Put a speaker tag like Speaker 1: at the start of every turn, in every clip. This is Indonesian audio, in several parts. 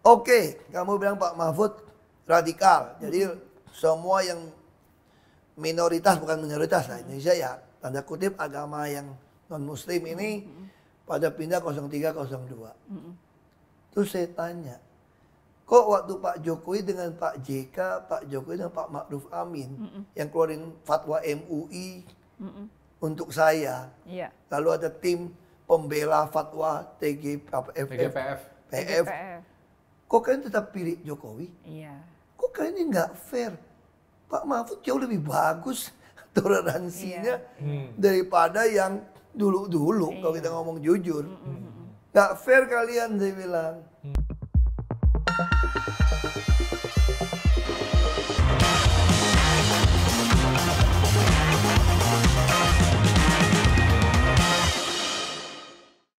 Speaker 1: Oke, kamu bilang Pak Mahfud radikal. Jadi semua yang minoritas, bukan minoritas lah Indonesia ya, tanda kutip agama yang non-muslim ini pada pindah 0302. Terus saya tanya, kok waktu Pak Jokowi dengan Pak JK, Pak Jokowi dengan Pak Ma'ruf Amin yang keluarin fatwa MUI untuk saya, lalu ada tim pembela fatwa
Speaker 2: TGPF.
Speaker 1: PF, kok kalian tetap pilih Jokowi?
Speaker 3: Iya.
Speaker 1: Kok kalian ini nggak fair? Pak Mahfud jauh lebih bagus toleransinya daripada yang dulu-dulu kalau kita ngomong jujur. Nggak fair kalian, saya bilang.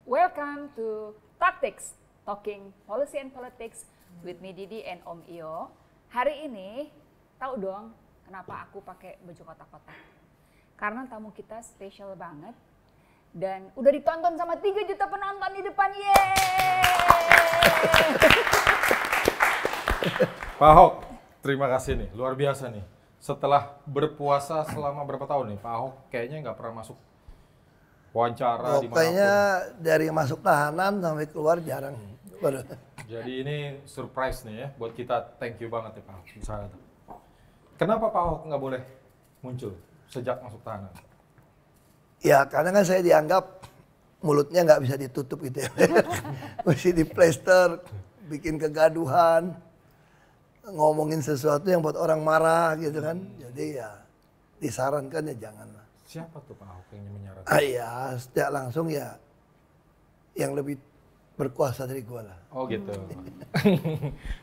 Speaker 3: Welcome to Tactics, Talking Policy and Politics with me Didi and Om Iyo. Hari ini, tahu dong kenapa aku pakai baju kotak-kotak? Karena tamu kita spesial banget dan udah ditonton sama 3 juta penonton di depan. Yeay!
Speaker 2: Pak Ahok, terima kasih nih, luar biasa nih. Setelah berpuasa selama berapa tahun nih, Pak Ahok kayaknya nggak pernah masuk wawancara dimanapun.
Speaker 1: Kayaknya dari masuk tahanan sampai keluar jarang.
Speaker 2: Jadi ini surprise nih ya, buat kita thank you banget ya Pak Ahok. Misalnya. Kenapa Pak Ahok nggak boleh muncul sejak masuk tahanan?
Speaker 1: Ya karena kan saya dianggap mulutnya nggak bisa ditutup gitu ya. Mesti diplester, bikin kegaduhan, ngomongin sesuatu yang buat orang marah gitu kan. Jadi ya disarankan ya janganlah.
Speaker 2: Siapa tuh Pak Ahok yang menyarankan?
Speaker 1: Ya sejak langsung ya yang lebih berkuasa dari gua lah.
Speaker 2: Oh gitu.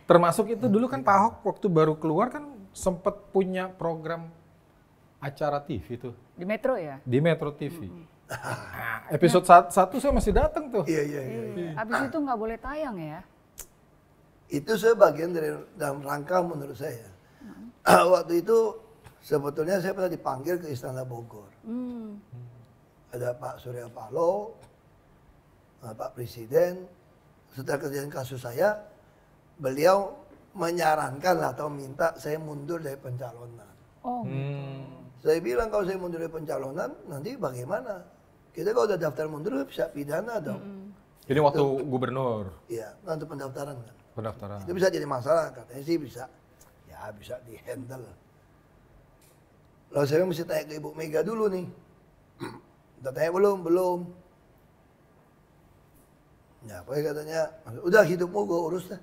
Speaker 2: Termasuk itu dulu kan Pak Ahok waktu baru keluar kan sempat punya program acara TV tuh.
Speaker 3: Di Metro ya?
Speaker 2: Di Metro TV. Nah, episode 1 saya masih datang tuh.
Speaker 1: Iya.
Speaker 3: Abis itu nggak boleh tayang ya?
Speaker 1: Itu sebagian dari dalam rangka menurut saya. Waktu itu sebetulnya saya pernah dipanggil ke Istana Bogor. Ada Pak Surya Paloh, Pak Presiden, setelah kejadian kasus saya, beliau menyarankan atau minta saya mundur dari pencalonan.
Speaker 3: Oh gitu.
Speaker 1: Saya bilang kalau saya mundur dari pencalonan, nanti bagaimana? Kita kalau udah daftar mundur bisa pidana dong.
Speaker 2: Ini waktu gubernur.
Speaker 1: Iya, nanti pendaftaran kan.
Speaker 2: Pendaftaran.
Speaker 1: Itu bisa jadi masalah, katanya sih bisa. Ya bisa di-handle. Lalu saya mesti tanya ke Ibu Mega dulu nih. Udah tanya belum? Belum. Ya, pokoknya katanya, udah hidupmu gue urus dah.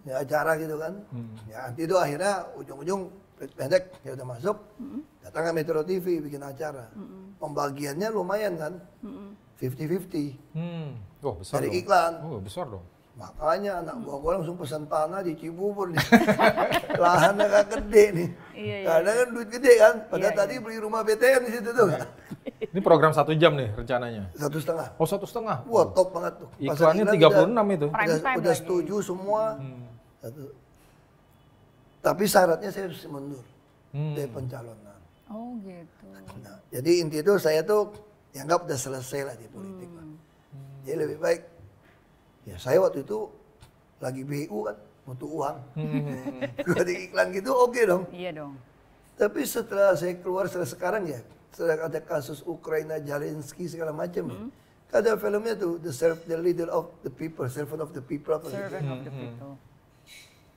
Speaker 1: Ya acara gitu kan. Ya nanti itu akhirnya ujung-ujung pendek ya udah masuk. Datang ke Metro TV bikin acara. Pembagiannya lumayan kan. 50-50.
Speaker 2: Oh besar
Speaker 1: Dari
Speaker 2: dong.
Speaker 1: iklan.
Speaker 2: Oh besar dong.
Speaker 1: Makanya anak buah gue langsung pesan tanah di Cibubur nih. Lahannya gak gede nih.
Speaker 3: Iya.
Speaker 1: Karena kan duit gede kan. Padahal
Speaker 3: Iya.
Speaker 1: tadi beli rumah BTN di situ tuh kan.
Speaker 2: Ini program 1 jam nih rencananya.
Speaker 1: 1,5.
Speaker 2: Oh 1,5.
Speaker 1: Wah top banget tuh. Pasar
Speaker 2: Iklannya
Speaker 1: iklan
Speaker 2: 36 itu.
Speaker 3: Prime time
Speaker 1: udah
Speaker 3: lagi.
Speaker 1: setuju semua. Tapi syaratnya saya harus mundur dari pencalonan.
Speaker 3: Oh gitu.
Speaker 1: Nah, jadi inti itu saya tuh dianggap udah selesai lah di politik. Lah. Jadi lebih baik. Ya saya waktu itu lagi BU kan butuh uang. Gua di iklan gitu oke dong.
Speaker 3: Iya dong.
Speaker 1: Tapi setelah saya keluar sekarang ya, setelah ada kasus Ukraina, Zelensky segala macam ya. Ada filmnya tuh the leader of the people, servant of the people. Apa gitu.
Speaker 3: Servant of the people.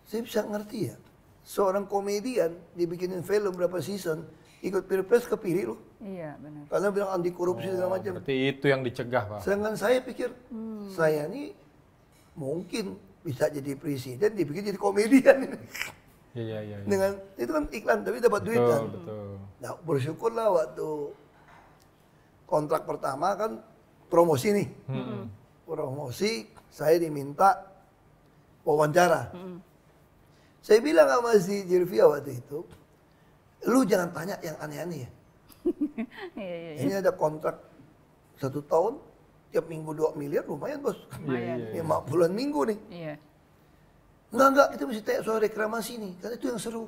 Speaker 1: Saya bisa ngerti ya. Seorang komedian dibikinin film berapa season, ikut pilpres kepilih loh.
Speaker 3: Iya benar.
Speaker 1: Karena bilang anti korupsi segala macam.
Speaker 2: Berarti itu yang dicegah Pak.
Speaker 1: Sedangkan saya pikir, saya ini mungkin bisa jadi presiden, dibikin jadi komedian.
Speaker 2: Iya.
Speaker 1: Dengan itu kan iklan, tapi dapat duit kan.
Speaker 2: Betul.
Speaker 1: Nah bersyukurlah waktu kontrak pertama kan promosi nih. Promosi, saya diminta wawancara. Saya bilang sama si Jirvia waktu itu, lu jangan tanya yang aneh-aneh ya.
Speaker 3: Iya.
Speaker 1: Ini ada kontrak 1 tahun, tiap minggu 2 miliar, lumayan bos.
Speaker 2: Iya.
Speaker 1: 50 minggu nih.
Speaker 3: Iya.
Speaker 1: Enggak, kita mesti tanya soal reklamasi nih, karena itu yang seru.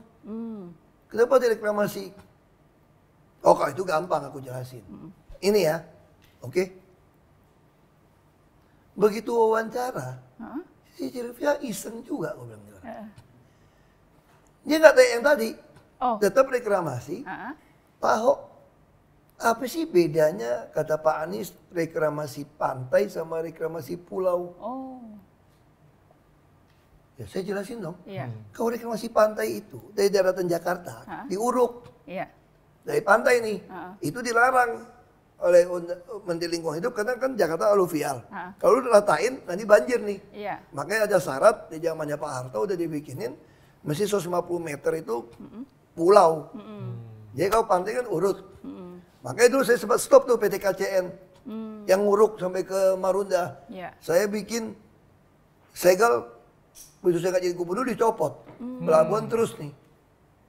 Speaker 1: Kenapa ada reklamasi? Oh kalau itu gampang aku jelasin. Ini ya, oke. Begitu wawancara, Si Sylvia iseng juga, gue bilang. Dia nggak kayak yang tadi.
Speaker 3: Oh.
Speaker 1: Tetap reklamasi. Pak Ahok, apa sih bedanya kata Pak Anies reklamasi pantai sama reklamasi pulau?
Speaker 3: Oh.
Speaker 1: Ya saya jelasin dong.
Speaker 3: Iya.
Speaker 1: Kalau reklamasi pantai itu dari daratan Jakarta diuruk
Speaker 3: Iya.
Speaker 1: dari pantai nih, itu dilarang oleh Menteri Lingkungan Hidup karena kan Jakarta aluvial. Kalau lu ratain nanti banjir nih.
Speaker 3: Iya.
Speaker 1: Makanya ada syarat di zamannya Pak Harto udah dibikinin mesti 150 meter itu pulau. Jadi kalau pantai kan urut. Makanya dulu saya sempat stop tuh PT KCN yang nguruk sampai ke Marunda.
Speaker 3: Iya.
Speaker 1: Saya bikin segel, begitu saya nggak jadi gubernur dicopot. Pelabuhan terus nih.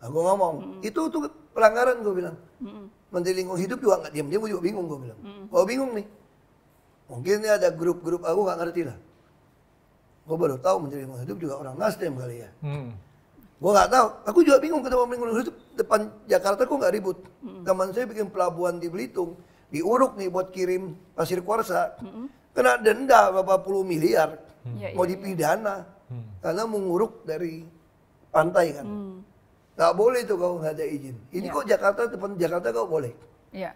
Speaker 1: Aku ngomong, itu tuh pelanggaran gue bilang. Menteri Lingkungan Hidup juga nggak diam-diam, gue juga bingung gue bilang. Oh bingung nih. Mungkin ini ada grup-grup aku nggak ngerti lah. Gue baru tahu Menteri Lingkungan Hidup juga orang Nasdem kali ya. Gue nggak tahu. Aku juga bingung ketemu Menteri Lingkungan Hidup depan Jakarta kok nggak ribut. Teman saya bikin pelabuhan di Belitung, diuruk nih buat kirim pasir kuarsa. Kena denda berapa puluh miliar. Mau dipidana karena menguruk dari pantai kan. Nggak boleh tuh kalau nggak ada izin. Ini kok Jakarta, depan Jakarta kok boleh?
Speaker 3: Iya.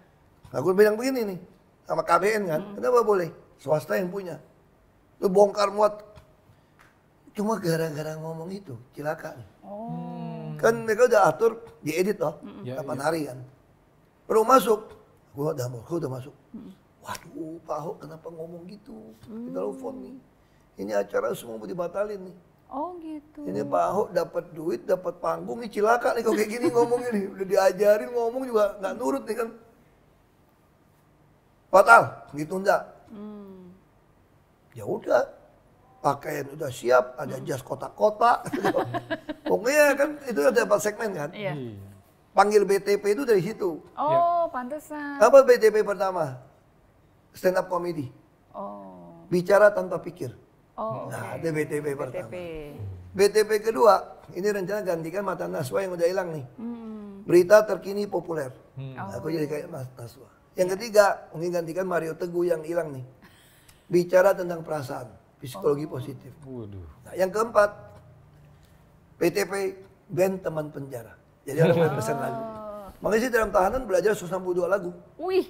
Speaker 1: Aku bilang begini nih, sama KBN kan, kenapa boleh? Swasta yang punya. Lu bongkar muat. Cuma gara-gara ngomong itu, cilaka nih. Kan mereka udah atur, diedit loh, 8 hari kan. Baru masuk, gua udah masuk. Waduh, Pak Ahok kenapa ngomong gitu? Kita telepon nih. Ini acara semua mau dibatalin nih.
Speaker 3: Oh gitu.
Speaker 1: Ini Pak Ahok dapat duit, dapat panggung, ini cilaka nih kalau kayak gini ngomongnya nih. Udah diajarin ngomong juga nggak nurut nih kan. Batal, ditunda. Ya udah, pakaian udah siap, ada jas kotak-kotak. Pokoknya kan itu ada 4 segmen kan.
Speaker 3: Iya.
Speaker 1: Panggil BTP itu dari situ.
Speaker 3: Oh, pantesan.
Speaker 1: Apa BTP pertama? Stand up comedy.
Speaker 3: Oh.
Speaker 1: Bicara tanpa pikir.
Speaker 3: Oh.
Speaker 1: Nah, ada BTP pertama.
Speaker 3: BTP.
Speaker 1: BTP kedua, ini rencana gantikan Mata Naswa yang udah hilang nih. Berita terkini populer. Aku jadi kayak Mas Naswa. Yang ketiga, mungkin gantikan Mario Teguh yang hilang nih. Bicara tentang perasaan, psikologi positif. Nah, yang keempat, BTP band teman penjara. Jadi orang main pesan lagu. Makanya sih dalam tahanan belajar 162 lagu.
Speaker 3: Wih.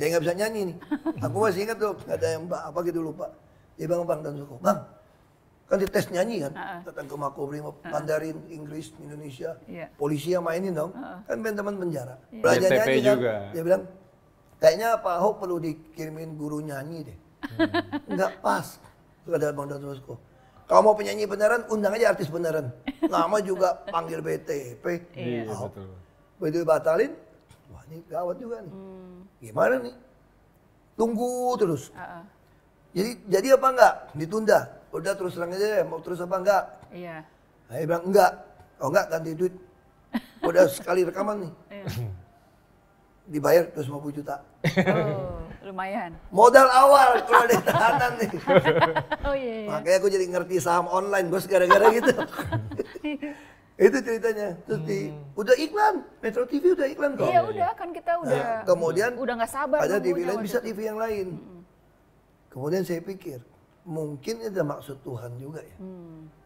Speaker 1: Dia nggak bisa nyanyi nih. Aku masih ingat tuh, ada yang apa gitu lupa. Dia bilang Bang dan Suko, Bang, kan dites nyanyi kan, datang ke Makobrimob, Mandarin, Inggris, Indonesia, polisi yang mainin dong, kan band teman penjara. Belajar
Speaker 2: BTP
Speaker 1: nyanyi
Speaker 2: juga.
Speaker 1: kan, dia bilang, kayaknya Pak Ahok perlu dikirimin guru nyanyi deh. Enggak pas, kata Bang dan Suko. Kalau mau penyanyi beneran, undang aja artis beneran. Nama juga panggil BTP.
Speaker 2: Iya,
Speaker 1: Ahok.
Speaker 2: betul.
Speaker 1: Begitu batalin, wah ini gawat juga nih. Gimana nih? Tunggu terus. Jadi apa enggak? Ditunda. Udah terus terang aja ya, mau terus apa enggak?
Speaker 3: Iya.
Speaker 1: Nah, dia bilang enggak. Oh enggak, ganti duit. Udah sekali rekaman nih. Dibayar 250 juta.
Speaker 3: Oh, lumayan.
Speaker 1: Modal awal kalau di tahanan nih.
Speaker 3: Oh iya.
Speaker 1: Makanya aku jadi ngerti saham online bos gara-gara gitu. Itu ceritanya. Terus udah iklan, Metro TV udah iklan kok.
Speaker 3: Iya udah kan kita udah.
Speaker 1: Nah, kemudian
Speaker 3: udah nggak sabar.
Speaker 1: ada TV
Speaker 3: nunggunya
Speaker 1: lain
Speaker 3: waktu
Speaker 1: bisa
Speaker 3: itu.
Speaker 1: TV yang lain. Kemudian saya pikir mungkin itu maksud Tuhan juga ya.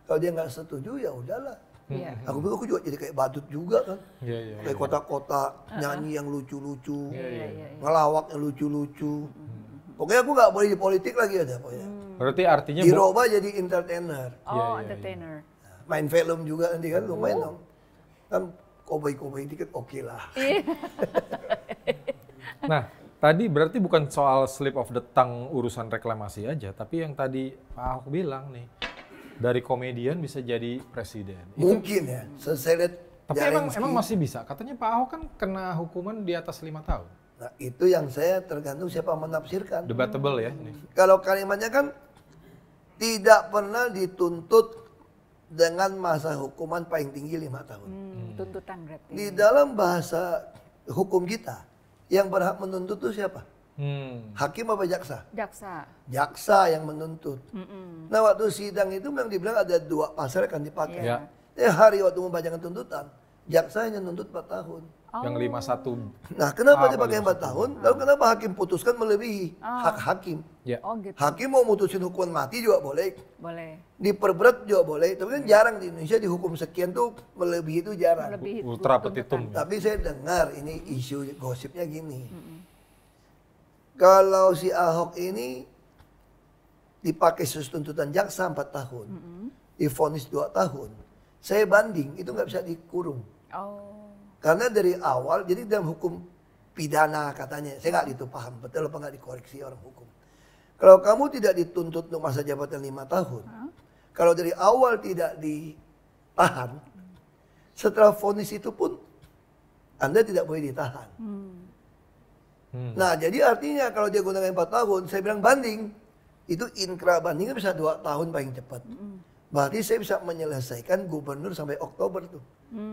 Speaker 1: Kalau dia nggak setuju ya udahlah.
Speaker 3: Iya.
Speaker 1: Aku pikir aku juga jadi kayak badut juga kan.
Speaker 2: Iya.
Speaker 1: Kayak kotak-kotak, nyanyi yang lucu-lucu,
Speaker 3: Iya.
Speaker 1: ngelawak yang lucu-lucu. Pokoknya aku nggak boleh di politik lagi ada pokoknya.
Speaker 2: Berarti artinya
Speaker 1: Dirubah jadi entertainer.
Speaker 3: Oh, entertainer.
Speaker 1: Main film juga nanti kan lumayan dong. Kan koboi-koboi dikit oke lah.
Speaker 2: Nah, tadi berarti bukan soal slip of the tongue urusan reklamasi aja, tapi yang tadi Pak Ahok bilang nih, dari komedian bisa jadi presiden.
Speaker 1: Mungkin ya, saya lihat
Speaker 2: Tapi
Speaker 1: Zelensky.
Speaker 2: emang masih bisa. Katanya Pak Ahok kan kena hukuman di atas 5 tahun.
Speaker 1: Nah itu yang saya tergantung siapa menafsirkan.
Speaker 2: Debatable ya ini.
Speaker 1: Kalau kalimatnya kan tidak pernah dituntut dengan masa hukuman paling tinggi 5 tahun.
Speaker 3: Tuntutan berarti.
Speaker 1: Di dalam bahasa hukum kita, yang berhak menuntut itu siapa? Hakim apa jaksa?
Speaker 3: Jaksa.
Speaker 1: Jaksa yang menuntut. Nah waktu sidang itu memang dibilang ada 2 pasal yang akan dipakai.
Speaker 2: Iya.
Speaker 1: Hari waktu membacakan tuntutan, jaksa hanya nuntut 4 tahun.
Speaker 2: Yang 51.
Speaker 1: Nah, kenapa dia
Speaker 2: Apa
Speaker 1: pakai 4
Speaker 2: 51?
Speaker 1: tahun? Lalu kenapa hakim putuskan melebihi hak hakim?
Speaker 2: Ya.
Speaker 3: Oh gitu.
Speaker 1: Hakim mau mutusin hukuman mati juga boleh,
Speaker 3: Boleh.
Speaker 1: diperberat juga boleh. Tapi kan jarang di Indonesia dihukum sekian tuh melebihi itu jarang.
Speaker 3: Melebihi
Speaker 2: Ultra
Speaker 3: tuntutan.
Speaker 2: petitum.
Speaker 1: Tapi saya dengar ini isu gosipnya gini. Kalau si Ahok ini dipakai sesuai tuntutan jaksa 4 tahun, divonis 2 tahun, saya banding itu nggak bisa dikurung.
Speaker 3: Oh.
Speaker 1: Karena dari awal, jadi dalam hukum pidana katanya, saya nggak gitu paham, betul apa nggak dikoreksi orang hukum. Kalau kamu tidak dituntut untuk masa jabatan 5 tahun, kalau dari awal tidak ditahan, setelah vonis itu pun Anda tidak boleh ditahan. Nah, jadi artinya kalau dia gunakan 4 tahun, saya bilang banding, itu inkra bandingnya bisa 2 tahun paling cepat. Berarti saya bisa menyelesaikan gubernur sampai Oktober tuh.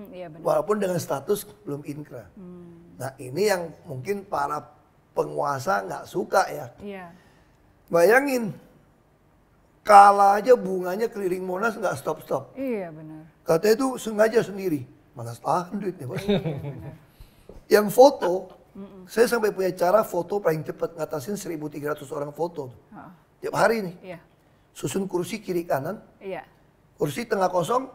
Speaker 3: Iya benar.
Speaker 1: Walaupun dengan status belum inkra. Nah, ini yang mungkin para penguasa nggak suka ya.
Speaker 3: Iya.
Speaker 1: Bayangin, kalah aja bunganya keliling Monas nggak stop-stop.
Speaker 3: Iya benar.
Speaker 1: Katanya itu sengaja sendiri. Mana tahan duitnya, Bos. Yang foto, saya sampai punya cara foto paling cepat ngatasin 1.300 orang foto. Tiap hari nih.
Speaker 3: Iya.
Speaker 1: Susun kursi kiri kanan,
Speaker 3: Iya.
Speaker 1: kursi tengah kosong,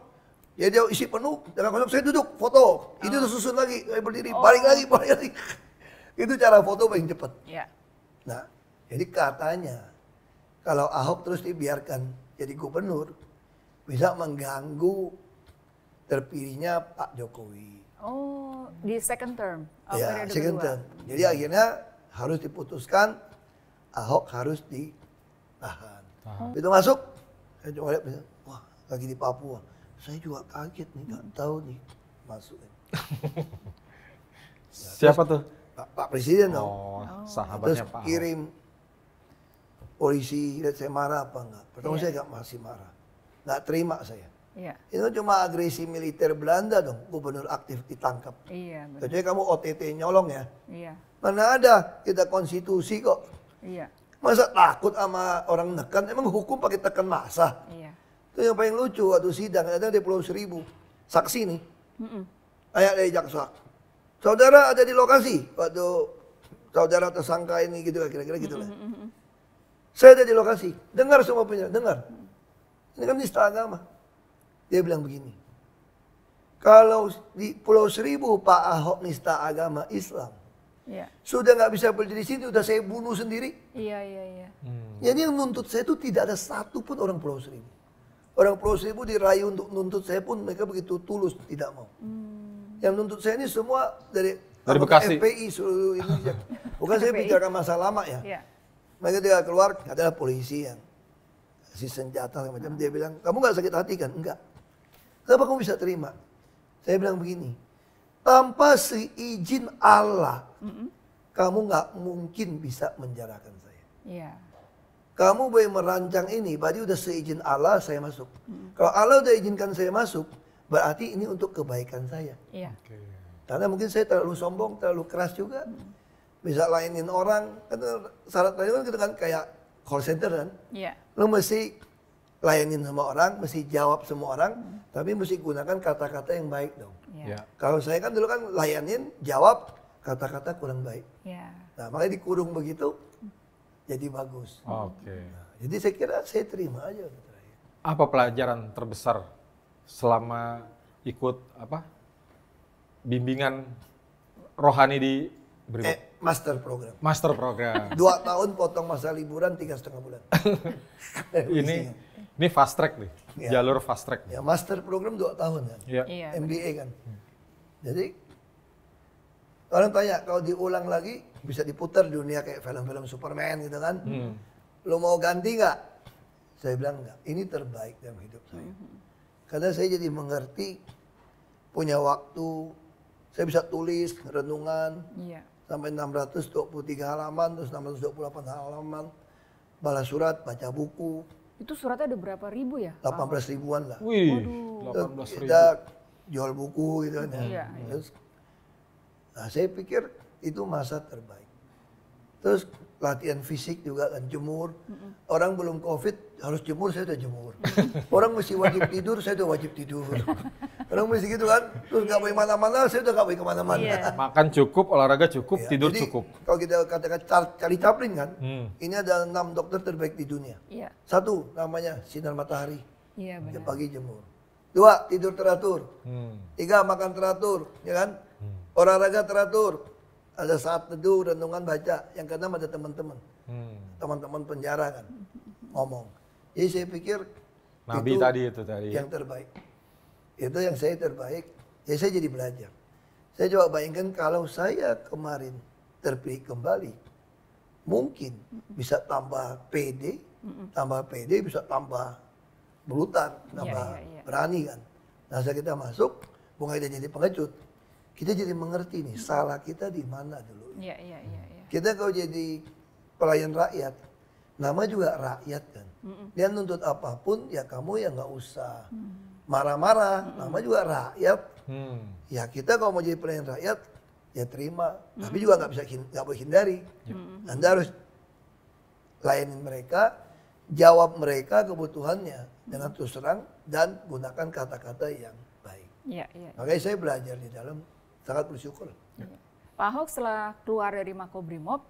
Speaker 1: ya dia isi penuh, tengah kosong saya duduk foto, itu udah susun lagi, saya berdiri, balik lagi. Itu cara foto paling cepat.
Speaker 3: Iya.
Speaker 1: Nah, jadi katanya kalau Ahok terus dibiarkan jadi gubernur, bisa mengganggu terpilihnya Pak Jokowi.
Speaker 3: Oh, di second term. Oh,
Speaker 1: Ya,
Speaker 3: periode
Speaker 1: second
Speaker 3: kedua.
Speaker 1: term. Jadi akhirnya harus diputuskan Ahok harus ditahan. Itu masuk, saya coba lihat, wah lagi di Papua. Saya juga kaget nih, nggak tahu nih masuk.
Speaker 2: Siapa tuh?
Speaker 1: Pak Presiden dong.
Speaker 2: Oh,
Speaker 1: Terus
Speaker 2: sahabatnya Pak Ahok.
Speaker 1: kirim polisi, lihat saya marah apa enggak. Pertama
Speaker 3: Iya.
Speaker 1: saya nggak masih marah, nggak terima saya.
Speaker 3: Iya.
Speaker 1: Itu cuma agresi militer Belanda dong, gubernur aktif ditangkap.
Speaker 3: Iya benar.
Speaker 1: Kecuali kamu OTT nyolong ya.
Speaker 3: Iya.
Speaker 1: Mana ada, kita konstitusi kok.
Speaker 3: Iya.
Speaker 1: Masa takut sama orang nekan? Emang hukum pakai tekan masa?
Speaker 3: Iya.
Speaker 1: Itu yang paling lucu waktu sidang, ada di Pulau Seribu. Saksi nih, ayat dari jaksa. Saudara ada di lokasi, waktu saudara tersangka ini gitu kira-kira gitu lah. Saya ada di lokasi, dengar semua punya, dengar. Ini kan nista agama. Dia bilang begini, kalau di Pulau Seribu Pak Ahok nista agama Islam,
Speaker 3: Iya.
Speaker 1: sudah nggak bisa berdiri di sini, udah saya bunuh sendiri.
Speaker 3: Iya, iya, iya.
Speaker 1: Jadi yang nuntut saya itu tidak ada satu pun orang Pulau Seribu. Orang Pulau Seribu dirayu untuk nuntut saya pun mereka begitu tulus tidak mau. Yang nuntut saya ini semua dari anggota
Speaker 2: Bekasi.
Speaker 1: FPI seluruh Indonesia. Bukan saya
Speaker 3: FPI.
Speaker 1: bicara masa lama ya.
Speaker 3: Iya.
Speaker 1: Mereka dia keluar adalah polisi yang kasih senjata segala macam. Dia bilang, kamu nggak sakit hati kan? Enggak. Kenapa kamu bisa terima? Saya bilang begini, tanpa seizin Allah, kamu nggak mungkin bisa menjarakan saya.
Speaker 3: Iya.
Speaker 1: Kamu boleh merancang ini, berarti udah seizin Allah saya masuk. Kalau Allah udah izinkan saya masuk, berarti ini untuk kebaikan saya.
Speaker 3: Iya.
Speaker 1: Karena mungkin saya terlalu sombong, terlalu keras juga. Bisa layanin orang, kan syarat layanan kita kan kayak call center kan.
Speaker 3: Iya.
Speaker 1: Lo mesti layanin semua orang, mesti jawab semua orang, tapi mesti gunakan kata-kata yang baik dong.
Speaker 3: Iya.
Speaker 2: Ya.
Speaker 1: Kalau saya kan dulu kan layanin, jawab, kata-kata kurang baik.
Speaker 3: Iya.
Speaker 1: Nah makanya dikurung begitu, jadi bagus.
Speaker 2: Oke.
Speaker 1: Jadi saya kira saya terima aja.
Speaker 2: Apa pelajaran terbesar selama ikut bimbingan rohani di Brimob?
Speaker 1: Master program.
Speaker 2: Master program.
Speaker 1: 2 tahun potong masa liburan 3,5 bulan.
Speaker 2: Ini fast track nih,
Speaker 1: Ya.
Speaker 2: jalur fast track.
Speaker 1: Ya master program 2 tahun kan.
Speaker 2: Ya.
Speaker 3: Iya.
Speaker 1: MBA kan. Jadi orang tanya kalau diulang lagi bisa diputar dunia kayak film-film Superman gitu kan. Lo mau ganti nggak? Saya bilang nggak. Ini terbaik dalam hidup saya. Karena saya jadi mengerti, punya waktu, saya bisa tulis renungan
Speaker 3: Iya.
Speaker 1: sampai 623 halaman, terus 628 halaman, balas surat, baca buku,
Speaker 3: Itu suratnya ada berapa ribu ya?
Speaker 1: 18 ribuan lah.
Speaker 2: Wih,
Speaker 1: Terus
Speaker 2: 18.000.
Speaker 1: kita jual buku gitu kan ya.
Speaker 3: Iya, iya.
Speaker 1: Terus, nah saya pikir itu masa terbaik. Terus latihan fisik juga kan, jemur. Orang belum COVID harus jemur, saya udah jemur. Orang mesti wajib tidur, saya udah wajib tidur. Orang mesti gitu kan. Terus nggak boleh mana-mana, saya udah nggak boleh kemana-mana.
Speaker 3: Iya.
Speaker 2: Makan cukup, olahraga cukup,
Speaker 1: Ya,
Speaker 2: tidur
Speaker 1: jadi,
Speaker 2: cukup.
Speaker 1: kalau kita katakan Charlie Chaplin kan,
Speaker 2: Hmm.
Speaker 1: ini ada 6 dokter terbaik di dunia.
Speaker 3: Iya.
Speaker 1: 1, namanya sinar matahari.
Speaker 3: Iya
Speaker 1: Jam
Speaker 3: benar.
Speaker 1: pagi jemur. 2, tidur teratur.
Speaker 2: Hmm.
Speaker 1: 3, makan teratur, ya kan? Olahraga teratur. Ada saat teduh, renungan, baca. Yang keenam ada teman-teman.
Speaker 2: Hmm.
Speaker 1: Teman-teman penjara kan, ngomong. Jadi saya pikir
Speaker 2: Nabi itu tadi.
Speaker 1: yang terbaik. Itu yang saya terbaik. Jadi saya jadi belajar. Saya coba bayangkan kalau saya kemarin terpilih kembali, mungkin bisa tambah pede, bisa tambah brutal, tambah
Speaker 3: iya.
Speaker 1: berani kan. Nah saat kita masuk, bukan kita jadi pengecut, kita jadi mengerti nih salah kita di mana dulu.
Speaker 3: Iya.
Speaker 1: Kita kalau jadi pelayan rakyat, nama juga rakyat kan. Dia nuntut apapun, ya kamu ya nggak usah marah-marah. Nama juga rakyat.
Speaker 2: Hmm.
Speaker 1: Ya kita kalau mau jadi pelayan rakyat, ya terima. Tapi juga nggak boleh hindari. Anda harus layanin mereka, jawab mereka kebutuhannya dengan terus terang dan gunakan kata-kata yang baik.
Speaker 3: Iya.
Speaker 1: Makanya saya belajar di dalam, sangat bersyukur.
Speaker 3: Pak Ahok setelah keluar dari Makobrimob,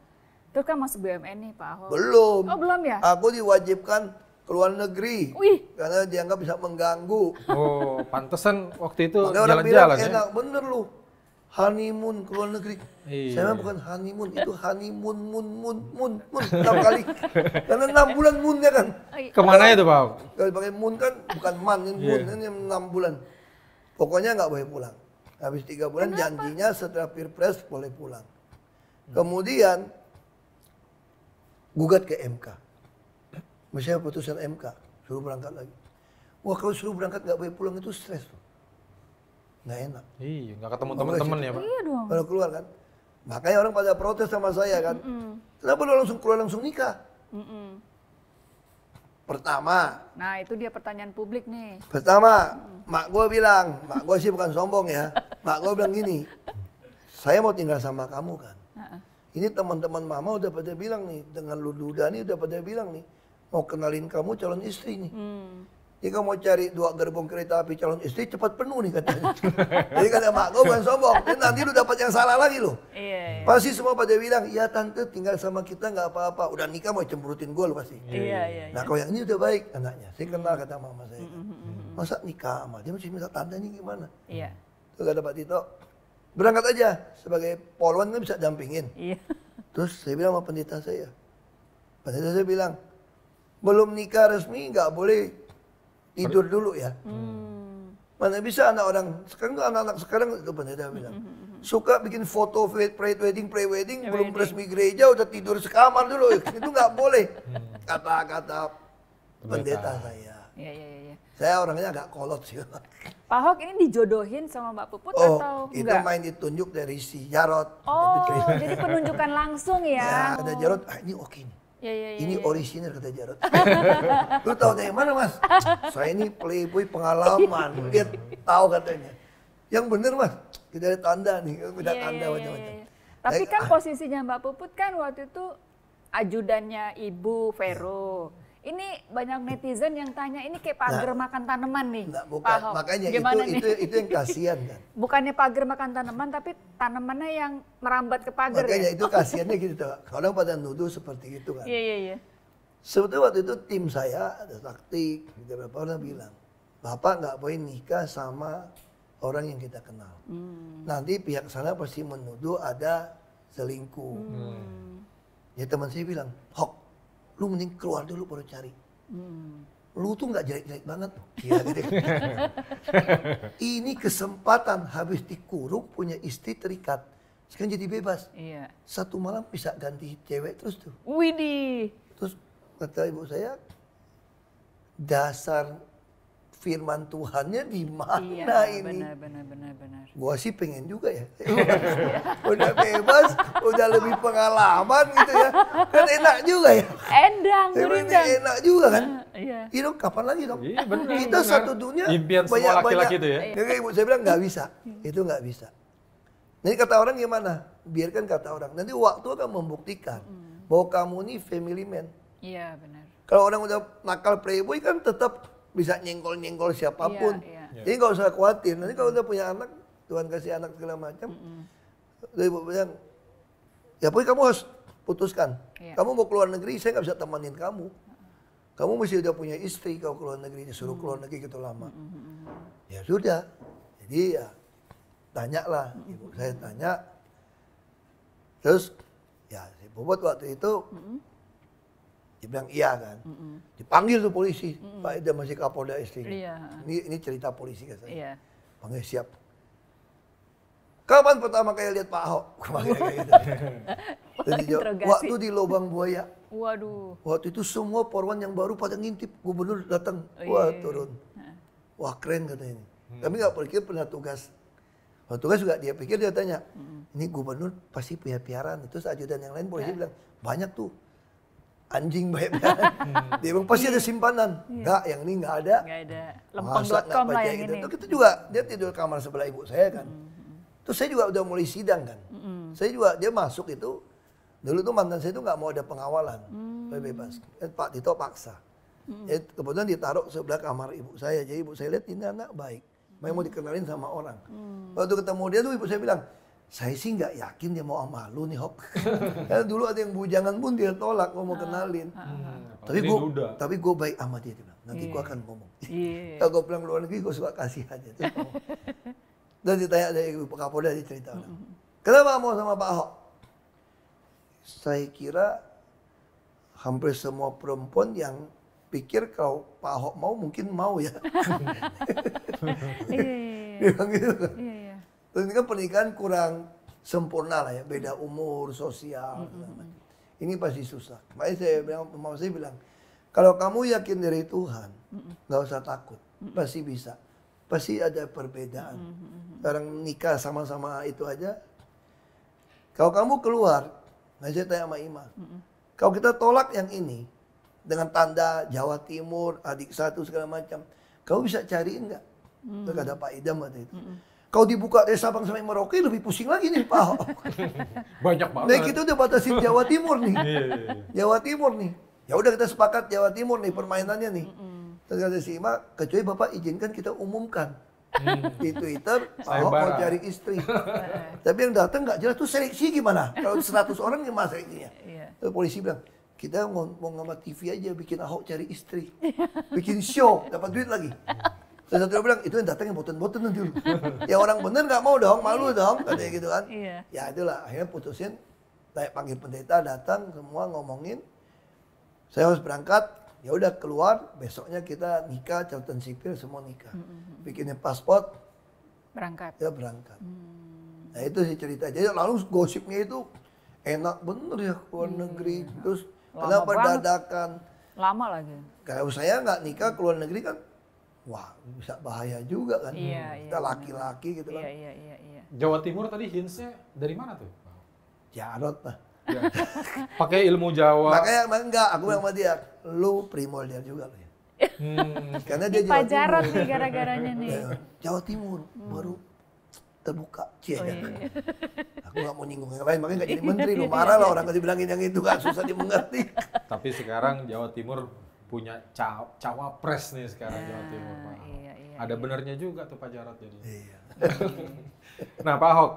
Speaker 3: itu kan masuk BUMN nih Pak Ahok.
Speaker 1: Belum.
Speaker 3: Oh belum ya?
Speaker 1: Aku diwajibkan keluar negeri.
Speaker 3: Wih.
Speaker 1: Karena dianggap bisa mengganggu.
Speaker 2: Oh, pantesan waktu itu
Speaker 1: Makanya orang bilang
Speaker 2: jalan-jalan ya.
Speaker 1: enak, bener lu. Honeymoon ke luar negeri.
Speaker 2: Iya.
Speaker 1: Saya mah bukan honeymoon, itu honeymoon, mun. 6 kali. Karena 6 bulan moonnya kan.
Speaker 2: Kemana itu Pak Ahok?
Speaker 1: Kalau pakai moon kan bukan man, ini moon,
Speaker 2: Iya.
Speaker 1: ini 6 bulan. Pokoknya nggak boleh pulang. Habis 3 bulan janjinya setelah Pilpres boleh pulang. Kemudian gugat ke MK. Misalnya putusan MK, suruh berangkat lagi. Wah kalau suruh berangkat nggak boleh pulang itu stres tuh. Nggak enak.
Speaker 2: Iya, nggak ketemu
Speaker 1: Nggak boleh
Speaker 2: teman-teman
Speaker 1: situ.
Speaker 2: ya Pak.
Speaker 3: Iya dong.
Speaker 1: Baru keluar kan. Makanya orang pada protes sama saya kan. Kenapa lu langsung keluar langsung nikah? Pertama,
Speaker 3: Nah itu dia pertanyaan publik nih.
Speaker 1: mak gue bilang, mak gue sih bukan sombong ya. Mak gue bilang gini, saya mau tinggal sama kamu kan. Ini teman-teman mama udah pada bilang nih, dengan lu duda nih udah pada bilang nih, mau kenalin kamu calon istri nih. Jadi kamu mau cari 2 gerbong kereta api calon istri cepat penuh nih katanya. Jadi kata mak gue bukan sombong, jadi nanti lu dapat yang salah lagi loh.
Speaker 3: Iya.
Speaker 1: Pasti semua pada bilang, iya tante tinggal sama kita nggak apa-apa. Udah nikah mau cemburutin gue lo pasti.
Speaker 3: Iya.
Speaker 1: Nah kalau yang ini udah baik anaknya. Saya kenal kata mama saya. Masa nikah sama dia masih minta tante ini gimana?
Speaker 3: Iya.
Speaker 1: Terus kata Pak Tito, berangkat aja sebagai polwan kan bisa dampingin.
Speaker 3: Iya.
Speaker 1: Terus saya bilang sama pendeta saya. Pendeta saya bilang, belum nikah resmi nggak boleh tidur dulu ya. Mana bisa anak orang sekarang tuh anak-anak sekarang itu pendeta bilang suka bikin foto pre-wedding belum resmi gereja udah tidur sekamar dulu itu nggak boleh kata-kata pendeta saya.
Speaker 3: Iya.
Speaker 1: Saya orangnya agak kolot sih.
Speaker 3: Pak Ahok ini dijodohin sama Mbak Puput
Speaker 1: Oh
Speaker 3: atau
Speaker 1: itu
Speaker 3: enggak?
Speaker 1: main ditunjuk dari si Jarot.
Speaker 3: Oh,
Speaker 1: Itu cerita.
Speaker 3: jadi penunjukan langsung
Speaker 1: Ya,
Speaker 3: ya?
Speaker 1: kata Jarot, ini oke nih.
Speaker 3: Iya.
Speaker 1: Ini orisinil kata Jarot. Lu tahu dari mana mas? Saya ini playboy pengalaman. Dia tahu katanya. Yang bener mas, kita ada tanda nih. Kita tanda macam-macam.
Speaker 3: Tapi
Speaker 1: Baik,
Speaker 3: kan posisinya Mbak Puput kan waktu itu ajudannya Ibu Vero. Ini banyak netizen yang tanya ini kayak pagar makan tanaman nih.
Speaker 1: Nah,
Speaker 3: Pak
Speaker 1: bukan.
Speaker 3: Ahok.
Speaker 1: Makanya
Speaker 3: Gimana nih?
Speaker 1: itu yang kasihan kan.
Speaker 3: Bukannya pagar makan tanaman tapi tanamannya yang merambat ke pagar
Speaker 1: Makanya
Speaker 3: ya?
Speaker 1: itu kasihannya gitu. Orang pada nuduh seperti itu kan.
Speaker 3: Iya.
Speaker 1: Sebetulnya waktu itu tim saya ada taktik, beberapa orang bilang, Bapak nggak boleh nikah sama orang yang kita kenal. Nanti pihak sana pasti menuduh ada selingkuh. Ya teman saya bilang, Hok, lu mending keluar dulu baru cari. Lu tuh nggak jelek-jelek banget. Iya, gitu. Ini kesempatan habis dikurung punya istri terikat. Sekarang jadi bebas.
Speaker 3: Iya.
Speaker 1: Satu malam bisa ganti cewek terus tuh.
Speaker 3: Widih.
Speaker 1: Terus kata ibu saya, dasar firman Tuhannya di mana ini?
Speaker 3: Benar.
Speaker 1: Gua sih pengen juga ya. Udah bebas, udah lebih pengalaman gitu ya. Kan enak juga ya.
Speaker 3: Endang,
Speaker 1: Saya bilang,
Speaker 3: gurindang.
Speaker 1: ini enak juga kan.
Speaker 3: Iya.
Speaker 1: Ini dong kapan lagi dong?
Speaker 2: Iya, benar,
Speaker 1: Kita
Speaker 2: benar.
Speaker 1: satu dunia
Speaker 2: Impian semua laki-laki itu ya.
Speaker 1: Jadi ibu saya bilang nggak bisa. Itu nggak bisa. Nanti kata orang gimana? Biarkan kata orang. Nanti waktu akan membuktikan bahwa kamu ini family man.
Speaker 3: Iya, benar.
Speaker 1: Kalau orang udah nakal playboy kan tetap bisa nyenggol-nyenggol siapapun.
Speaker 3: Iya.
Speaker 1: Jadi nggak usah khawatir. Nanti kalau udah punya anak, Tuhan kasih anak segala macam, udah ibu bilang, ya pokoknya kamu harus putuskan.
Speaker 3: Iya.
Speaker 1: Kamu mau keluar negeri, saya nggak bisa temenin kamu. Kamu mesti udah punya istri, kalau keluar negeri, disuruh keluar negeri gitu lama. Ya sudah. Jadi ya tanya lah, ibu saya tanya. Terus ya si Bobot waktu itu dia bilang iya kan. Dipanggil tuh polisi. Pak Ida masih Kapolda istri.
Speaker 3: Iya.
Speaker 1: Ini cerita polisi kan saya.
Speaker 3: Iya.
Speaker 1: Panggil siap. Kapan pertama kali lihat Pak Ahok? Panggil kayak gitu. Jadi jawab,
Speaker 3: Interogasi.
Speaker 1: waktu di lubang buaya.
Speaker 3: Waduh.
Speaker 1: Waktu itu semua Polwan yang baru pada ngintip. Gubernur datang.
Speaker 3: Oh,
Speaker 1: Wah
Speaker 3: iya.
Speaker 1: turun. Wah keren katanya ini. Tapi nggak pikir pernah tugas. Waktu tugas juga dia pikir dia tanya. Ini gubernur pasti punya piaraan. Terus ajudan yang lain polisi bilang. Banyak tuh. Anjing banyak piaraan. Dia bilang pasti ada simpanan. Enggak, yang ini nggak ada.
Speaker 3: Nggak ada.
Speaker 1: Masa nggak
Speaker 3: Lempeng.com lah
Speaker 1: baca
Speaker 3: yang
Speaker 1: gitu.
Speaker 3: ini.
Speaker 1: Terus itu juga dia tidur kamar sebelah ibu saya kan. Terus saya juga udah mulai sidang kan. Saya juga dia masuk itu. Dulu tuh mantan saya itu nggak mau ada pengawalan. Saya bebas. Pak Tito paksa. Jadi kebetulan ditaruh sebelah kamar ibu saya. Jadi ibu saya lihat ini anak baik. Memang mau dikenalin sama orang. Waktu ketemu dia tuh ibu saya bilang, saya sih nggak yakin dia mau sama lu nih Hok. Karena dulu ada yang bujangan pun dia tolak mau kenalin. Tapi gue baik sama dia. Dia bilang, nanti gue akan ngomong.
Speaker 3: Iya.
Speaker 1: Kalau gue pulang luar negeri gue suka kasih aja. Terus ngomong. Dan ditanya dari ibu Kapolda dia cerita. Kenapa mau sama Pak Ahok? Saya kira hampir semua perempuan yang pikir kalau Pak Ahok mau mungkin mau ya.
Speaker 3: Iya.
Speaker 1: Dia bilang gitu kan.
Speaker 3: Iya.
Speaker 1: Terus ini kan pernikahan kurang sempurna lah ya, beda umur, sosial, segala macam. Ini pasti susah. Makanya saya bilang, mama saya bilang, kalau kamu yakin dari Tuhan, nggak usah takut, pasti bisa. Pasti ada perbedaan. Orang nikah sama-sama itu aja. Kalau kamu keluar, nah saya tanya sama Ima, kalau kita tolak yang ini, dengan tanda Jawa Timur, adik satu segala macam, kamu bisa cariin nggak? Terus kata Pak Idam waktu itu. Kalau dibuka dari Sabang sampai Merauke lebih pusing lagi nih Pak Ahok.
Speaker 2: Banyak banget.
Speaker 1: Nah kita udah batasin Jawa Timur nih.
Speaker 2: Iya.
Speaker 1: Jawa Timur nih. Ya udah kita sepakat Jawa Timur nih permainannya nih. Terus kata si Ima, kecuali Bapak izinkan kita umumkan. Di Twitter, Pak Ahok mau
Speaker 2: Sayembara.
Speaker 1: cari istri. Tapi yang datang nggak jelas tuh seleksi gimana? Kalau 100 orang gimana seleksinya?
Speaker 3: Iya.
Speaker 1: Terus polisi bilang, kita mau sama TV aja bikin Ahok cari istri. Bikin show, dapat duit lagi. Terus satu bilang, itu yang datang yang boten-boten nanti dulu. Ya orang bener nggak mau dong, malu dong, katanya gitu kan.
Speaker 3: Iya.
Speaker 1: Ya itulah, akhirnya putusin, saya panggil pendeta datang, semua ngomongin. Saya harus berangkat, ya udah keluar, besoknya kita nikah, catatan sipil, semua nikah. Bikinin paspor,
Speaker 3: Berangkat.
Speaker 1: ya berangkat. Nah itu sih cerita. Jadi lalu gosipnya itu enak bener ya keluar negeri. Terus
Speaker 3: Lama
Speaker 1: kenapa
Speaker 3: banget.
Speaker 1: dadakan?
Speaker 3: Lama lagi.
Speaker 1: Kalau saya nggak nikah keluar negeri kan, wah bisa bahaya juga kan.
Speaker 3: Iya,
Speaker 1: Kita
Speaker 3: iya,
Speaker 1: laki-laki gitu kan.
Speaker 3: Iya.
Speaker 2: Jawa Timur tadi hintsnya dari mana tuh?
Speaker 1: Jarot lah.
Speaker 2: Ya. Pakai ilmu Jawa.
Speaker 1: Makanya enggak, aku bilang sama dia, lu primordial juga lo ya. Karena dia
Speaker 3: Ini
Speaker 1: Jawa
Speaker 3: Pak Jarot
Speaker 1: Timur.
Speaker 3: nih gara-garanya nih.
Speaker 1: Ya, Jawa Timur baru terbuka. Cie.
Speaker 3: Oh, iya.
Speaker 1: Aku nggak mau nyinggung yang lain, makanya nggak jadi menteri. Lu marah lah orang kalau dibilangin yang itu kan susah dimengerti.
Speaker 2: Tapi sekarang Jawa Timur punya cawapres nih sekarang Jawa Timur. Pak Ahok.
Speaker 3: Iya.
Speaker 2: Ada benernya juga tuh Pak Jarot jadi.
Speaker 1: Iya.
Speaker 2: Nah Pak Ahok,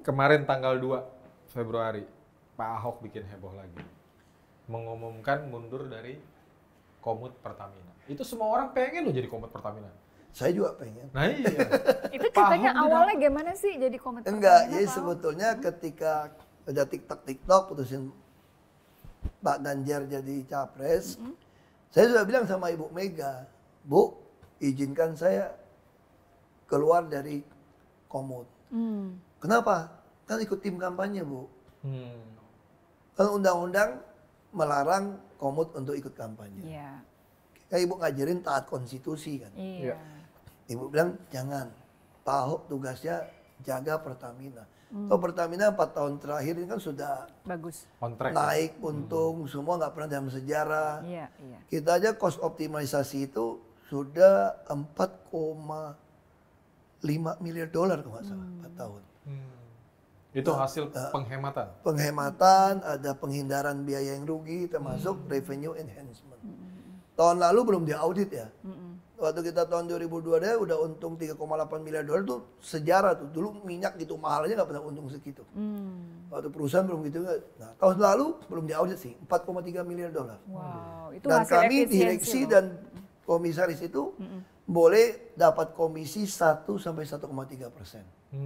Speaker 2: kemarin tanggal 2 Februari, Pak Ahok bikin heboh lagi. Mengumumkan mundur dari Komut Pertamina. Itu semua orang pengen loh jadi Komut Pertamina.
Speaker 1: Saya juga pengen.
Speaker 2: Nah iya.
Speaker 3: Itu
Speaker 2: Pak
Speaker 3: ceritanya
Speaker 2: Ahok
Speaker 3: awalnya gimana sih jadi komentar?
Speaker 1: Enggak, jadi sebetulnya ketika ada TikTok putusin Pak Ganjar jadi capres, saya sudah bilang sama Ibu Mega, Bu, izinkan saya keluar dari Komut. Kenapa? Kan ikut tim kampanye, Bu. Kan undang-undang melarang Komut untuk ikut kampanye.
Speaker 3: Iya.
Speaker 1: Kan Ibu ngajarin taat konstitusi kan.
Speaker 3: Iya.
Speaker 1: Ibu bilang jangan, Pak Ahok tugasnya jaga Pertamina. Kalau Pertamina 4 tahun terakhir ini kan sudah
Speaker 3: Bagus.
Speaker 2: On track.
Speaker 1: naik untung, semua nggak pernah dalam sejarah.
Speaker 3: Iya.
Speaker 1: Kita aja cost optimalisasi itu sudah 4,5 miliar dolar kalau nggak salah 4 tahun.
Speaker 2: Itu hasil penghematan.
Speaker 1: Penghematan, ada penghindaran biaya yang rugi, termasuk revenue enhancement. Tahun lalu belum diaudit ya. waktu kita tahun 2002 dia udah untung 3,8 miliar dolar tuh sejarah tuh. Dulu minyak gitu mahal aja nggak pernah untung segitu. Waktu perusahaan belum gitu. Nah tahun lalu belum diaudit sih 4,3 miliar dolar.
Speaker 3: Wow, itu
Speaker 1: Dan
Speaker 3: hasil
Speaker 1: kami
Speaker 3: efisiensi
Speaker 1: direksi
Speaker 3: loh.
Speaker 1: dan komisaris itu boleh dapat komisi 1 sampai 1,3%.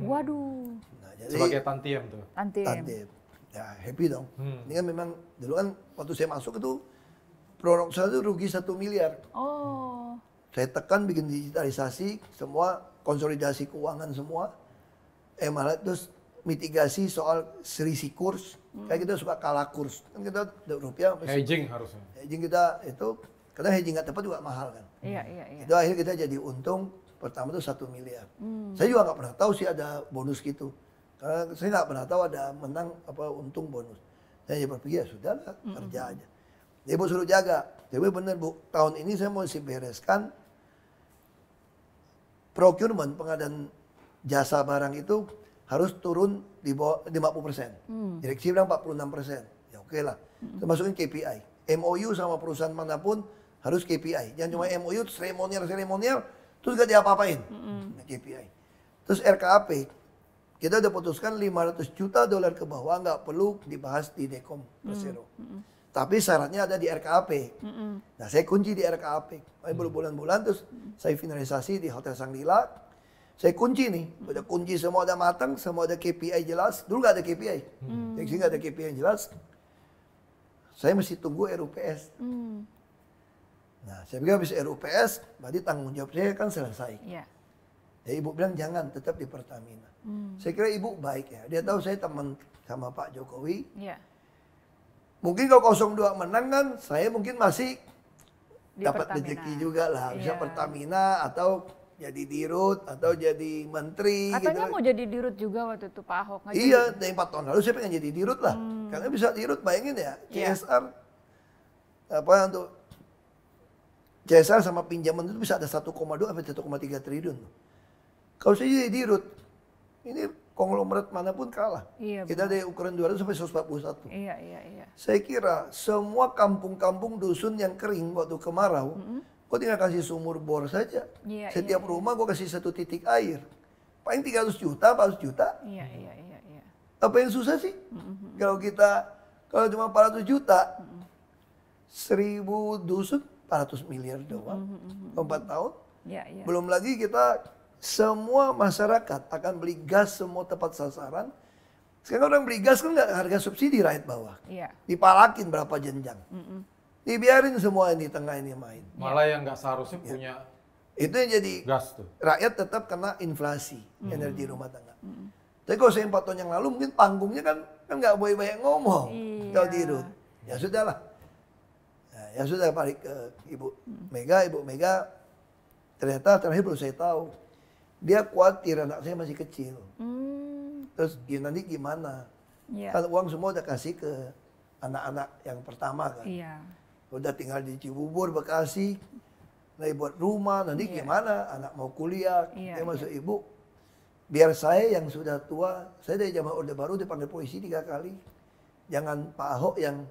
Speaker 3: Waduh,
Speaker 1: Nah, jadi
Speaker 2: Sebagai tantiem tuh.
Speaker 3: tantiem.
Speaker 1: tandem. Ya happy dong. Ini kan memang dulu kan waktu saya masuk itu produk saya itu rugi 1 miliar.
Speaker 3: Oh,
Speaker 1: Saya tekan bikin digitalisasi semua, konsolidasi keuangan semua. Malah terus mitigasi soal selisih kurs. Kayak kita suka kalah kurs. Kan kita rupiah
Speaker 2: Hedging harusnya.
Speaker 1: hedging kita itu karena hedging nggak tepat juga mahal kan.
Speaker 3: iya.
Speaker 1: Itu akhirnya kita jadi untung pertama itu 1 miliar. Saya juga nggak pernah tahu sih ada bonus gitu. Karena saya nggak pernah tahu ada menang apa untung bonus. Saya berpikir ya sudah lah kerja aja. Ibu suruh jaga. Tapi bener Bu, tahun ini saya mau bereskan procurement pengadaan jasa barang itu harus turun di bawah 50%. Direksi bilang 46%. Ya oke lah. Termasukin KPI. MOU sama perusahaan manapun harus KPI. Jangan cuma MOU seremonial terus gak diapa-apain. Nah, KPI. Terus RKAP kita udah putuskan 500 juta dolar ke bawah nggak perlu dibahas di Dekom Persero. Tapi syaratnya ada di RKAP. Nah saya kunci di RKAP. Berbulan-bulan terus saya finalisasi di Hotel Sangrila. Saya kunci nih, udah kunci semua udah matang, semua ada KPI jelas. Dulu nggak ada KPI, jadi nggak ada KPI yang jelas. Saya mesti tunggu RUPS. Nah, saya pikir habis RUPS, berarti tanggung jawab saya kan selesai.
Speaker 3: Iya.
Speaker 1: Ya ibu bilang jangan, tetap di Pertamina. Saya kira ibu baik ya, dia tahu saya teman sama Pak Jokowi.
Speaker 3: Iya.
Speaker 1: Mungkin kalau 02 menang kan, saya mungkin masih
Speaker 3: Di
Speaker 1: dapat
Speaker 3: Pertamina.
Speaker 1: rezeki juga lah. Bisa
Speaker 3: Iya.
Speaker 1: Pertamina atau jadi dirut atau jadi menteri
Speaker 3: Katanya
Speaker 1: gitu.
Speaker 3: mau jadi dirut juga waktu itu Pak Ahok. nggak
Speaker 1: Iya,
Speaker 3: jadi?
Speaker 1: dari 4 tahun lalu saya pengen jadi dirut lah. Karena bisa dirut, bayangin ya,
Speaker 3: Iya.
Speaker 1: CSR apa untuk CSR sama pinjaman itu bisa ada 1,2 sampai 1,3 triliun. Kalau saya jadi dirut, ini konglomerat manapun kalah.
Speaker 3: Iya,
Speaker 1: Kita dari ukuran 200 sampai 141.
Speaker 3: Iya.
Speaker 1: Saya kira semua kampung-kampung dusun yang kering waktu kemarau, kok tinggal kasih sumur bor saja.
Speaker 3: Iya,
Speaker 1: Setiap rumah gua kasih 1 titik air. Paling 300 juta, 400 juta.
Speaker 3: Iya.
Speaker 1: Apa yang susah sih? Kalau cuma 400 juta, 1000 dusun, 400 miliar doang. 4 tahun.
Speaker 3: Iya.
Speaker 1: Belum lagi kita semua masyarakat akan beli gas semua tepat sasaran. Sekarang orang beli gas kan nggak harga subsidi rakyat bawah.
Speaker 3: Iya.
Speaker 1: Dipalakin berapa jenjang. Dibiarin semua ini tengah ini main.
Speaker 2: Malah yang nggak seharusnya punya
Speaker 1: Itu yang jadi
Speaker 2: gas tuh.
Speaker 1: rakyat tetap kena inflasi energi rumah tangga. Tapi kalau saya 4 tahun yang lalu mungkin panggungnya kan nggak boleh banyak ngomong.
Speaker 3: Iya.
Speaker 1: Kalau dirut. Ya sudahlah. Nah, ya sudah balik ke Ibu Mega. Ibu Mega ternyata terakhir baru saya tahu. Dia khawatir anak saya masih kecil. Terus ya nanti gimana?
Speaker 3: Iya.
Speaker 1: Kan uang semua udah kasih ke anak-anak yang pertama kan.
Speaker 3: Iya.
Speaker 1: Udah tinggal di Cibubur, Bekasi. Lagi buat rumah, nanti gimana? Anak mau kuliah.
Speaker 3: Iya,
Speaker 1: Dia masuk ibu. Biar saya yang sudah tua, saya dari zaman Orde Baru dipanggil polisi 3 kali. Jangan Pak Ahok yang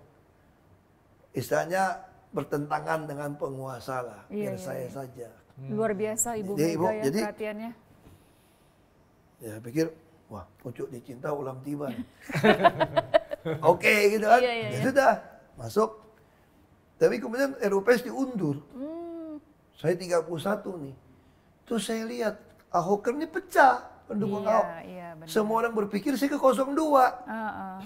Speaker 1: istilahnya bertentangan dengan penguasa lah. Biar saya saja.
Speaker 3: Luar biasa Ibu
Speaker 1: Jadi,
Speaker 3: Mega
Speaker 1: Ibu,
Speaker 3: ya
Speaker 1: jadi-
Speaker 3: perhatiannya.
Speaker 1: Ya pikir, wah pucuk dicinta ulam tiba. Oke gitu kan.
Speaker 3: Iya.
Speaker 1: Ya sudah, masuk. Tapi kemudian RUPS diundur. Saya 31 nih. Terus saya lihat Ahoker ini pecah pendukung Ahok.
Speaker 3: Iya, benar.
Speaker 1: Semua orang berpikir saya ke 02.
Speaker 3: Heeh.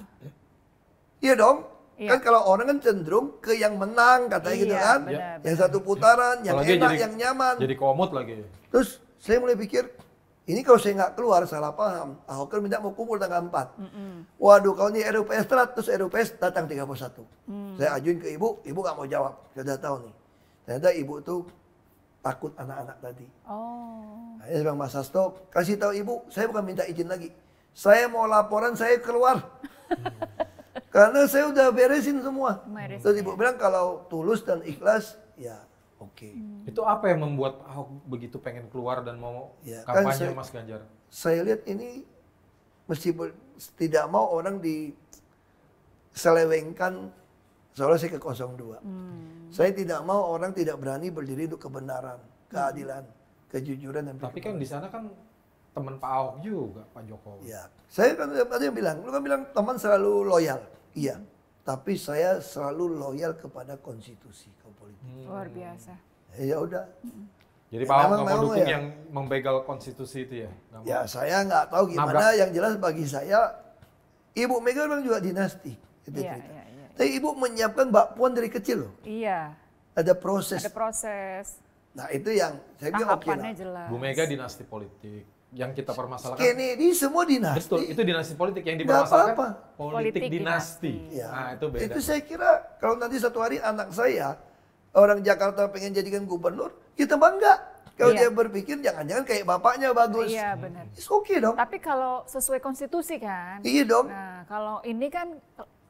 Speaker 1: Iya dong.
Speaker 3: Iya.
Speaker 1: Kan kalau orang kan cenderung ke yang menang katanya gitu
Speaker 3: Iya,
Speaker 1: kan.
Speaker 3: benar,
Speaker 1: Yang satu putaran, yang
Speaker 2: Apalagi
Speaker 1: enak, yang nyaman.
Speaker 2: Jadi komut lagi.
Speaker 1: Terus saya mulai pikir, ini kalau saya nggak keluar salah paham. Ahoker minta mau kumpul tanggal 4. Waduh, kalau ini RUPS telat, terus RUPS datang 31. Saya ajuin ke ibu nggak mau jawab. Saya udah tahu nih. Ternyata ibu tuh takut anak-anak tadi.
Speaker 3: Oh.
Speaker 1: Akhirnya saya bilang, Mas Hasto, kasih tahu ibu, saya bukan minta izin lagi. Saya mau laporan, saya keluar. Karena saya udah beresin semua.
Speaker 3: Beresin,
Speaker 1: Terus ibu bilang kalau tulus dan ikhlas, ya oke.
Speaker 2: Itu apa yang membuat Ahok begitu pengen keluar dan mau
Speaker 1: Ya, kan
Speaker 2: kampanye
Speaker 1: saya-
Speaker 2: Mas Ganjar?
Speaker 1: Saya lihat ini tidak mau orang diselewengkan seolah saya ke 02. Saya tidak mau orang tidak berani berdiri untuk kebenaran. keadilan, kejujuran dan
Speaker 2: Tapi kan di sana kan teman Pak Ahok juga, Pak Jokowi.
Speaker 1: ya. Saya kan tadi yang bilang, lu kan bilang teman selalu loyal. Iya. Tapi saya selalu loyal kepada konstitusi kalau politik.
Speaker 3: Luar biasa.
Speaker 1: Ya udah.
Speaker 2: Jadi
Speaker 1: Ya,
Speaker 2: Pak Ahok
Speaker 1: memang-
Speaker 2: nggak mau
Speaker 1: memang
Speaker 2: dukung
Speaker 1: ya.
Speaker 2: yang membegal konstitusi itu ya? Nggak mau.
Speaker 1: Ya saya nggak tahu gimana. Yang jelas bagi saya, Ibu Mega memang juga dinasti. Itu
Speaker 3: Iya,
Speaker 1: cerita.
Speaker 3: iya, iya.
Speaker 1: Tapi Ibu menyiapkan Mbak Puan dari kecil loh.
Speaker 3: Iya,
Speaker 1: Ada proses.
Speaker 3: ada proses.
Speaker 1: Nah itu yang saya bilang oke
Speaker 3: Tahapannya
Speaker 1: lah.
Speaker 3: jelas.
Speaker 2: Bu Mega dinasti politik. Yang kita permasalahkan.
Speaker 1: Kennedy semua dinasti.
Speaker 2: Betul, itu dinasti politik yang
Speaker 1: Nggak
Speaker 2: dipermasalahkan.
Speaker 1: apa-apa.
Speaker 2: Politik
Speaker 3: Politik
Speaker 2: dinasti.
Speaker 3: dinasti.
Speaker 1: Ya.
Speaker 2: Nah, itu beda.
Speaker 1: Itu saya kira kalau nanti satu hari anak saya orang Jakarta pengen jadikan gubernur, kita bangga. Kalau
Speaker 3: Iya.
Speaker 1: dia berpikir jangan-jangan kayak bapaknya bagus.
Speaker 3: Iya, benar.
Speaker 1: It's okay dong.
Speaker 3: Tapi kalau sesuai konstitusi kan.
Speaker 1: Iya dong.
Speaker 3: Nah, kalau ini kan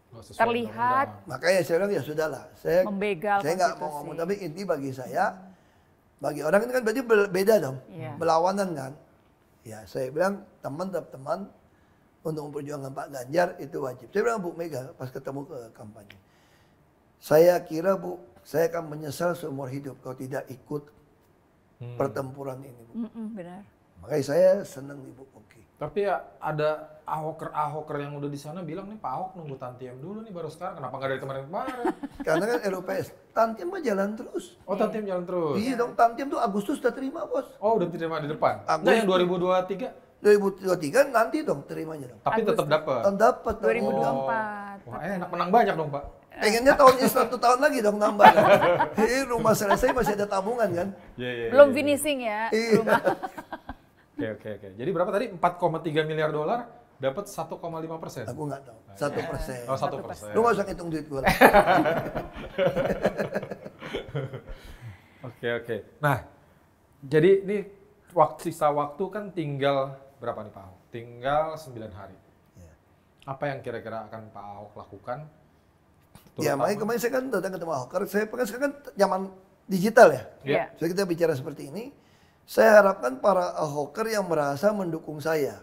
Speaker 2: Nggak sesuai
Speaker 3: terlihat
Speaker 2: undang-undang.
Speaker 1: Makanya saya bilang ya sudahlah. Saya
Speaker 3: membegal
Speaker 1: saya nggak mau
Speaker 3: konstitusi.
Speaker 1: ngomong, tapi inti bagi saya, bagi orang ini kan berarti beda dong,
Speaker 3: Iya.
Speaker 1: berlawanan kan. Ya saya bilang teman tetap teman untuk memperjuangkan Pak Ganjar itu wajib. Saya bilang Bu Mega pas ketemu ke kampanye, saya kira Bu, saya akan menyesal seumur hidup kalau tidak ikut pertempuran ini Bu.
Speaker 3: Benar.
Speaker 1: Makanya saya senang nih Bu, oke.
Speaker 2: Tapi ya ada ahoker yang udah di sana bilang nih Pak Ahok nunggu Tantiem dulu nih baru sekarang. Kenapa nggak dari kemarin-kemarin?
Speaker 1: Karena kan RUPS, Tantiem mah jalan terus.
Speaker 2: Oh Tantiem jalan terus.
Speaker 1: Iya dong, Tantiem tuh Agustus udah terima bos.
Speaker 2: Oh udah terima di depan.
Speaker 1: Agustus.
Speaker 2: Nah yang 2023
Speaker 1: 2023 nanti dong terimanya dong.
Speaker 2: tapi tetap dapat.
Speaker 1: Dapat dong.
Speaker 3: 2024.
Speaker 2: Wah enak menang banyak dong Pak.
Speaker 1: Pengennya tahun ini 1 tahun lagi dong nambah kan. Rumah selesai masih ada tabungan kan.
Speaker 2: Iya
Speaker 3: Belum finishing ya
Speaker 1: Iya.
Speaker 3: rumah.
Speaker 2: Oke. Jadi berapa tadi? 4,3 miliar dolar dapat 1,5%.
Speaker 1: Aku nggak tahu. 1%.
Speaker 2: Oh 1%.
Speaker 1: Lu nggak usah ngitung duit gue lah.
Speaker 2: Oke. Nah, jadi ini sisa waktu kan tinggal berapa nih Pak Ahok? Tinggal 9 hari.
Speaker 1: Ya.
Speaker 2: Apa yang kira-kira akan Pak Ahok lakukan?
Speaker 1: Ya,
Speaker 2: Terutama-
Speaker 1: makanya kemarin saya kan datang ketemu Ahok. Karena saya kan sekarang kan zaman digital ya.
Speaker 2: Iya.
Speaker 1: So kita bicara seperti ini. Saya harapkan para Ahoker yang merasa mendukung saya.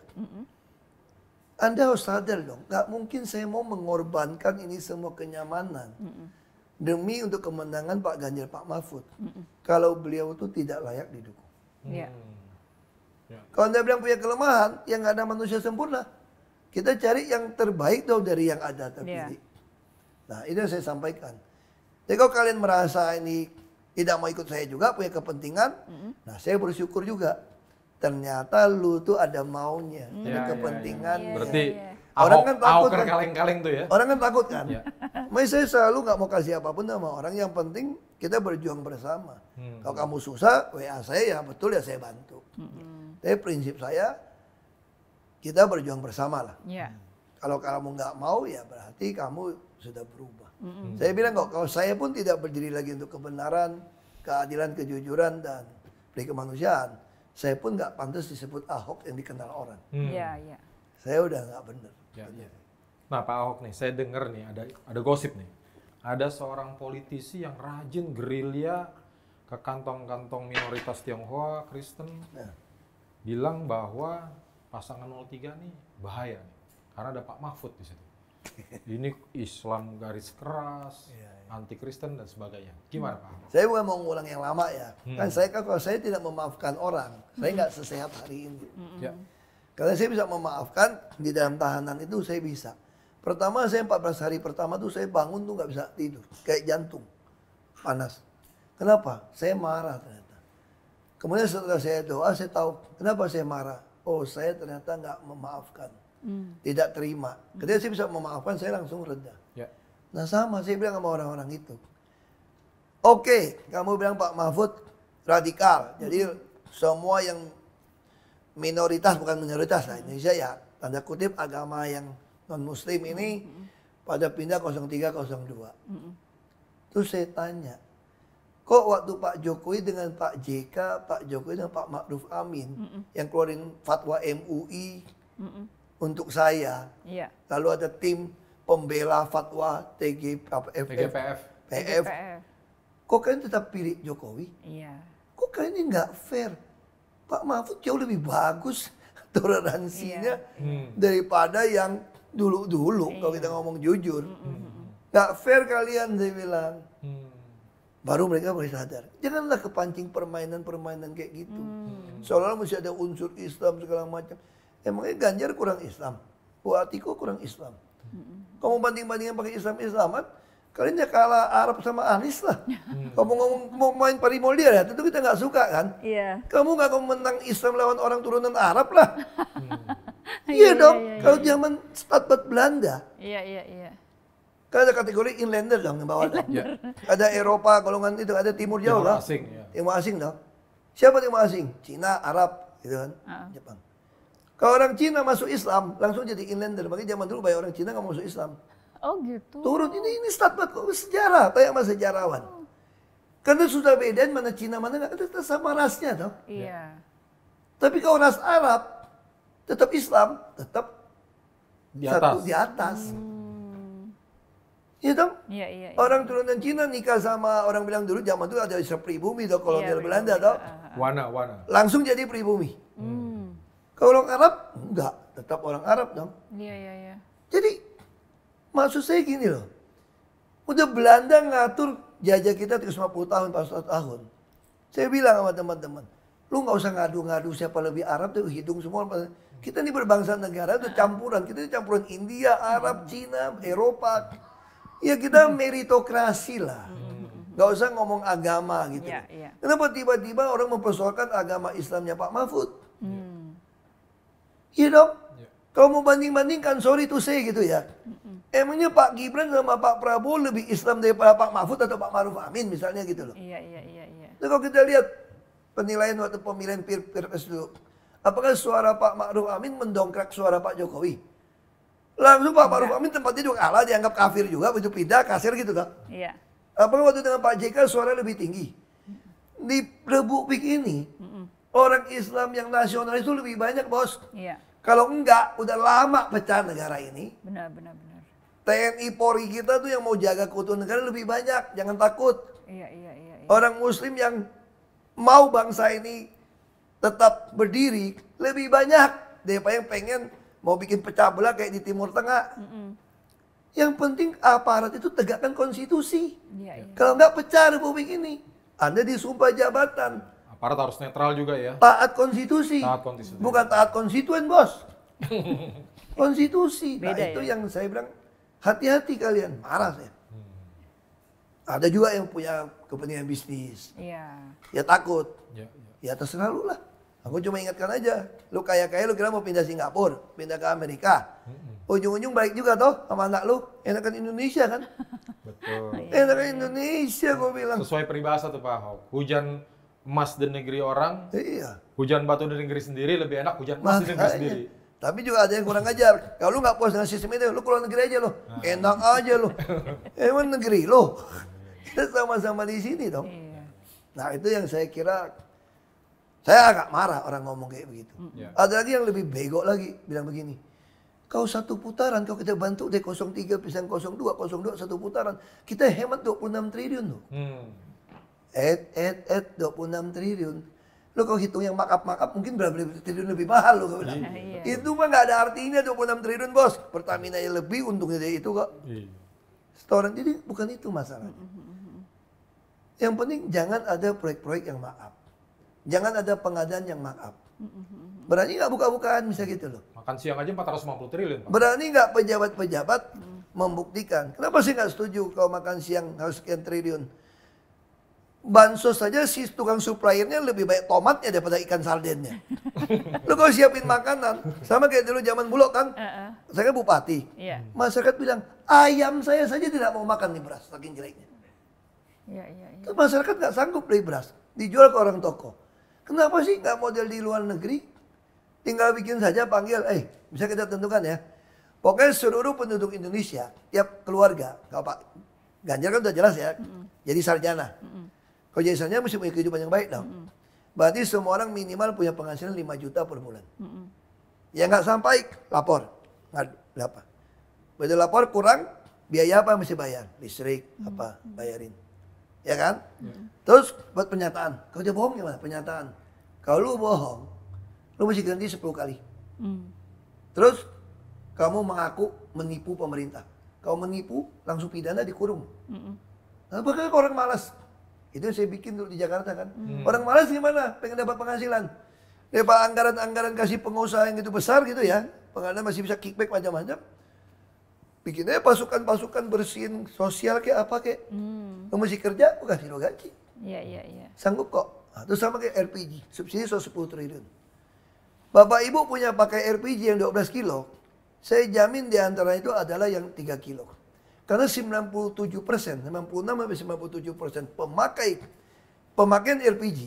Speaker 1: Anda harus sadar dong, nggak mungkin saya mau mengorbankan ini semua kenyamanan demi untuk kemenangan Pak Ganjar, Pak Mahfud. Kalau beliau itu tidak layak didukung.
Speaker 3: Iya.
Speaker 2: Ya.
Speaker 1: Kalau Anda bilang punya kelemahan, yang nggak ada manusia sempurna. Kita cari yang terbaik dong dari yang ada terpilih. Nah, itu yang saya sampaikan. Jadi kalau kalian merasa ini tidak mau ikut saya juga, punya kepentingan, nah saya bersyukur juga. Ternyata lu tuh ada maunya, ada kepentingan.
Speaker 3: Iya,
Speaker 2: Berarti
Speaker 3: iya.
Speaker 1: Orang
Speaker 2: Ahok,
Speaker 1: kan takut
Speaker 2: Ahoker
Speaker 1: kan.
Speaker 2: kaleng-kaleng tuh ya.
Speaker 1: Orang kan takut kan.
Speaker 2: Iya.
Speaker 1: Makanya saya selalu nggak mau kasih apapun sama orang. Yang penting kita berjuang bersama. Kalau kamu susah, WA saya ya betul ya saya bantu. Tapi prinsip saya kita berjuang bersama lah.
Speaker 3: Iya.
Speaker 1: Kalau kamu nggak mau ya berarti kamu sudah berubah. Saya bilang kok kalau saya pun tidak berdiri lagi untuk kebenaran, keadilan, kejujuran dan kemanusiaan, saya pun nggak pantas disebut Ahok yang dikenal orang.
Speaker 3: Iya, iya.
Speaker 1: Saya udah nggak benar.
Speaker 2: Ya. Nah Pak Ahok nih, saya dengar nih ada gosip nih. Ada seorang politisi yang rajin gerilya ke kantong-kantong minoritas Tionghoa, Kristen,
Speaker 1: Nah,
Speaker 2: bilang bahwa pasangan 03 nih bahaya nih, karena ada Pak Mahfud di situ. Ini Islam garis keras, anti Kristen dan sebagainya. Gimana Pak Ahok?
Speaker 1: saya bukan mau ngulang yang lama ya. Kan saya kan kalau saya tidak memaafkan orang, saya nggak sesehat hari ini.
Speaker 2: Ya.
Speaker 1: Karena saya bisa memaafkan di dalam tahanan itu saya bisa. Pertama saya 14 hari pertama tuh saya bangun tuh nggak bisa tidur, kayak jantung panas. Kenapa? Saya marah ternyata. Kemudian setelah saya doa saya tahu kenapa saya marah. Oh saya ternyata nggak memaafkan, tidak terima. Ketika saya bisa memaafkan saya langsung reda.
Speaker 2: Ya.
Speaker 1: Nah sama saya bilang sama orang-orang itu. Oke, kamu bilang Pak Mahfud radikal. Jadi semua yang minoritas bukan minoritas lah Indonesia ya tanda kutip agama yang non muslim ini pada pindah 0302. Terus saya tanya, kok waktu Pak Jokowi dengan Pak JK, Pak Jokowi dengan Pak Ma'ruf Amin yang keluarin fatwa MUI untuk saya,
Speaker 3: Iya.
Speaker 1: lalu ada tim pembela fatwa
Speaker 2: TGPF.
Speaker 1: PF,
Speaker 3: TGPF.
Speaker 1: kok kalian tetap pilih Jokowi?
Speaker 3: Iya.
Speaker 1: Kok kalian ini nggak fair? Pak Mahfud jauh lebih bagus toleransinya daripada yang dulu-dulu kalau kita ngomong jujur. Nggak fair kalian saya bilang. Baru mereka mulai sadar. Janganlah kepancing permainan-permainan kayak gitu. Seolah-olah mesti ada unsur Islam segala macam. Emangnya Ganjar kurang Islam? Bu Atiko kurang Islam? Kamu banding-bandingin pakai Islam-Islaman, kalian ya kalah Arab sama Anies lah. Kamu ngomong mau main Parimoldia ya, tentu kita nggak suka kan?
Speaker 3: Iya.
Speaker 1: Kamu nggak mau menang Islam lawan orang turunan Arab lah. Iya dong, kalau zaman Stadbad Belanda,
Speaker 3: Iya.
Speaker 1: kan ada kategori inlander dong yang bawah dong.
Speaker 2: Ya.
Speaker 1: Ada Eropa, golongan itu, ada Timur Jauh
Speaker 2: Timur
Speaker 1: lah.
Speaker 2: asing, ya.
Speaker 1: Timur asing dong. Siapa timur asing? Cina, Arab, gitu kan? Jepang. Kalau orang Cina masuk Islam, langsung jadi inlander. Makanya zaman dulu banyak orang Cina nggak masuk Islam.
Speaker 3: Oh gitu.
Speaker 1: Turun ini Stadbad kok sejarah, tanya sama sejarawan. Karena sudah bedain mana Cina mana nggak, kita sama rasnya dong.
Speaker 3: Iya.
Speaker 1: Tapi kalau ras Arab, tetap Islam, tetap
Speaker 2: Di
Speaker 1: satu
Speaker 2: atas.
Speaker 1: di atas. Iya dong?
Speaker 3: Iya.
Speaker 1: Orang turunan Cina nikah sama orang bilang dulu zaman dulu ada istilah pribumi dong, kolonial
Speaker 3: Iya,
Speaker 1: Belanda
Speaker 3: pribumi.
Speaker 1: dong.
Speaker 2: Wana.
Speaker 1: Langsung jadi pribumi. Kalau orang Arab, enggak. Tetap orang Arab dong.
Speaker 3: Iya.
Speaker 1: Jadi, maksud saya gini loh. Udah Belanda ngatur jajah kita 350 tahun, 400 tahun. Saya bilang sama teman-teman, lu nggak usah ngadu-ngadu siapa lebih Arab, tuh hidung semua. Kita ini berbangsa negara, itu campuran. Kita ini campuran India, Arab, Cina, Eropa. Ya kita meritokrasi lah. Nggak usah ngomong agama gitu.
Speaker 3: Iya.
Speaker 1: Kenapa tiba-tiba orang mempersoalkan agama Islamnya Pak Mahfud? Iya dong.
Speaker 2: Ya.
Speaker 1: Kalau mau banding-bandingkan, sorry to say gitu ya. Emangnya Pak Gibran sama Pak Prabowo lebih Islam daripada Pak Mahfud atau Pak Maruf Amin misalnya gitu loh.
Speaker 3: Iya.
Speaker 1: Nah, kalau kita lihat penilaian waktu pemilihan Pilpres dulu, apakah suara Pak Maruf Amin mendongkrak suara Pak Jokowi? Langsung Pak Maruf Amin tempatnya juga kalah, dianggap kafir juga, begitu pindah kasir gitu kan.
Speaker 3: Iya.
Speaker 1: Apakah waktu dengan Pak JK suara lebih tinggi? Di Republik ini, orang Islam yang nasionalis itu lebih banyak, bos.
Speaker 3: Iya.
Speaker 1: Kalau enggak, udah lama pecah negara ini.
Speaker 3: Benar.
Speaker 1: TNI Polri kita tuh yang mau jaga keutuhan negara lebih banyak, jangan takut.
Speaker 3: Iya.
Speaker 1: Orang Muslim yang mau bangsa ini tetap berdiri lebih banyak daripada yang pengen mau bikin pecah belah kayak di Timur Tengah. Yang penting aparat itu tegakkan konstitusi.
Speaker 3: Iya.
Speaker 1: Kalau enggak pecah Republik ini, Anda disumpah jabatan.
Speaker 2: Aparat harus netral juga ya.
Speaker 1: Taat konstitusi.
Speaker 2: Taat konstitusi.
Speaker 1: Bukan taat konstituen, bos. Konstitusi. Nah,
Speaker 3: Beda
Speaker 1: itu
Speaker 3: ya?
Speaker 1: yang saya bilang, hati-hati kalian. Marah saya. Ada juga yang punya kepentingan bisnis.
Speaker 3: Iya.
Speaker 1: Ya takut.
Speaker 2: Ya.
Speaker 1: Ya terserah lu lah. Aku cuma ingatkan aja. Lu kaya-kaya lu kira mau pindah Singapura, pindah ke Amerika. Ujung-ujung balik juga toh sama anak lu. Enakan Indonesia kan?
Speaker 2: Betul.
Speaker 1: Enakan Indonesia gue bilang.
Speaker 2: Sesuai peribahasa tuh Pak Ahok. Hujan emas di negeri orang,
Speaker 1: Iya.
Speaker 2: hujan batu di negeri sendiri lebih enak hujan emas di negeri sendiri.
Speaker 1: Tapi juga ada yang kurang ajar. Kalau lu nggak puas dengan sistem itu, lu keluar negeri aja lo. Enak aja lo. Emang negeri lo. Kita sama-sama di sini dong.
Speaker 3: Iya.
Speaker 1: Nah itu yang saya kira, saya agak marah orang ngomong kayak begitu.
Speaker 2: Ya.
Speaker 1: Ada lagi yang lebih bego lagi, bilang begini. Kau satu putaran, kau kita bantu deh 03 pisang 02 satu putaran. Kita hemat 26 triliun loh. 26 triliun. Lo kalau hitung yang makap mungkin berapa triliun lebih mahal lo.
Speaker 3: Iya.
Speaker 1: Itu mah nggak ada artinya 26 triliun bos. Pertamina yang lebih untungnya dari itu kok.
Speaker 2: Iya.
Speaker 1: Setoran, jadi bukan itu masalahnya. Yang penting jangan ada proyek-proyek yang maaf. Jangan ada pengadaan yang maaf. Berani nggak buka-bukaan bisa gitu loh.
Speaker 2: Makan siang aja 450 triliun Pak.
Speaker 1: Berani nggak pejabat-pejabat membuktikan. Kenapa sih nggak setuju kalau makan siang harus sekian triliun? Bansos saja si tukang suppliernya lebih banyak tomatnya daripada ikan sardennya. Lu kalau siapin makanan, sama kayak dulu zaman Bulog kan, saya kan bupati.
Speaker 3: Iya.
Speaker 1: Masyarakat bilang, ayam saya saja tidak mau makan nih beras, saking jeleknya.
Speaker 3: Iya.
Speaker 1: Terus masyarakat nggak sanggup beli beras, dijual ke orang toko. Kenapa sih nggak model di luar negeri? Tinggal bikin saja panggil, bisa kita tentukan ya. Pokoknya seluruh penduduk Indonesia, tiap keluarga, kalau Pak Ganjar kan udah jelas ya, jadi sarjana. Kalau jadi sarjana mesti punya kehidupan yang baik dong. Berarti semua orang minimal punya penghasilan 5 juta per bulan. Yang nggak sampai, lapor. Nggak apa. Begitu lapor kurang, biaya apa yang mesti bayar? Listrik, apa, bayarin. Ya kan? Terus buat pernyataan. Kalau dia bohong gimana? Pernyataan. Kalau lu bohong, lu mesti ganti 10 kali. Terus kamu mengaku menipu pemerintah. Kalau menipu, langsung pidana dikurung. Apakah orang malas? Itu yang saya bikin dulu di Jakarta kan. Orang malas gimana? Pengen dapat penghasilan. Dapat anggaran-anggaran kasih pengusaha yang gitu besar gitu ya. Pengadaan masih bisa kickback macam-macam. Bikinnya pasukan-pasukan bersihin sosial kayak apa kayak. Lu mesti kerja, aku kasih lo gaji.
Speaker 3: Iya.
Speaker 1: Sanggup kok. Nah, terus sama kayak LPG. Subsidi 10 triliun. Bapak Ibu punya pakai LPG yang 12 kilo. Saya jamin di antara itu adalah yang 3 kilo. Karena 97%, 96-97% pemakaian LPG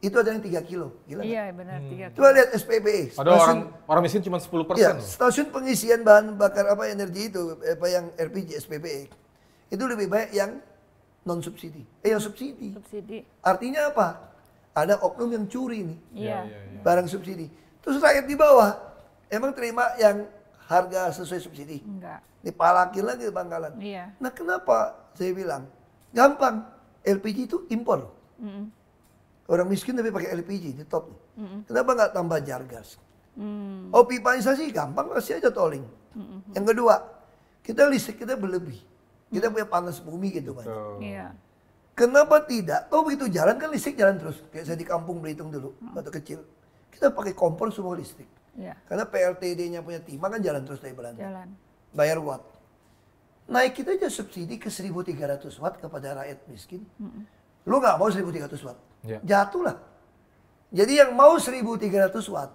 Speaker 1: itu ada yang 3 kilo. Gila.
Speaker 3: Iya, benar 3 kilo.
Speaker 1: Coba lihat SPBE.
Speaker 2: Padahal orang miskin cuma 10%.
Speaker 1: Ya,
Speaker 2: loh.
Speaker 1: stasiun pengisian bahan bakar energi itu, yang LPG SPBE. Itu lebih baik yang non subsidi. Yang subsidi.
Speaker 3: Subsidi.
Speaker 1: Artinya apa? Ada oknum yang curi nih.
Speaker 3: Iya.
Speaker 1: Barang subsidi. Terus rakyat di bawah emang terima yang harga sesuai subsidi.
Speaker 3: Enggak.
Speaker 1: Dipalakin lagi di pangkalan.
Speaker 3: Iya.
Speaker 1: Nah kenapa saya bilang gampang, LPG itu impor. Orang miskin tapi pakai LPG di top. Kenapa nggak tambah jargas? Oh pipanisasi gampang, kasih aja tolling. Yang kedua, listrik kita berlebih. Kita punya panas bumi gitu kan.
Speaker 3: Iya.
Speaker 1: Kenapa tidak? Oh begitu jalan kan listrik jalan terus. Kayak saya di kampung Belitung dulu, waktu kecil. Kita pakai kompor semua listrik.
Speaker 3: Iya.
Speaker 1: Karena PLTD-nya punya timah kan jalan terus dari Belanda.
Speaker 3: Jalan.
Speaker 1: Bayar watt. Naik kita aja subsidi ke 1.300 watt kepada rakyat miskin. Lu nggak mau 1.300 watt.
Speaker 2: Ya.
Speaker 1: Jatuhlah. Jadi yang mau 1.300 watt,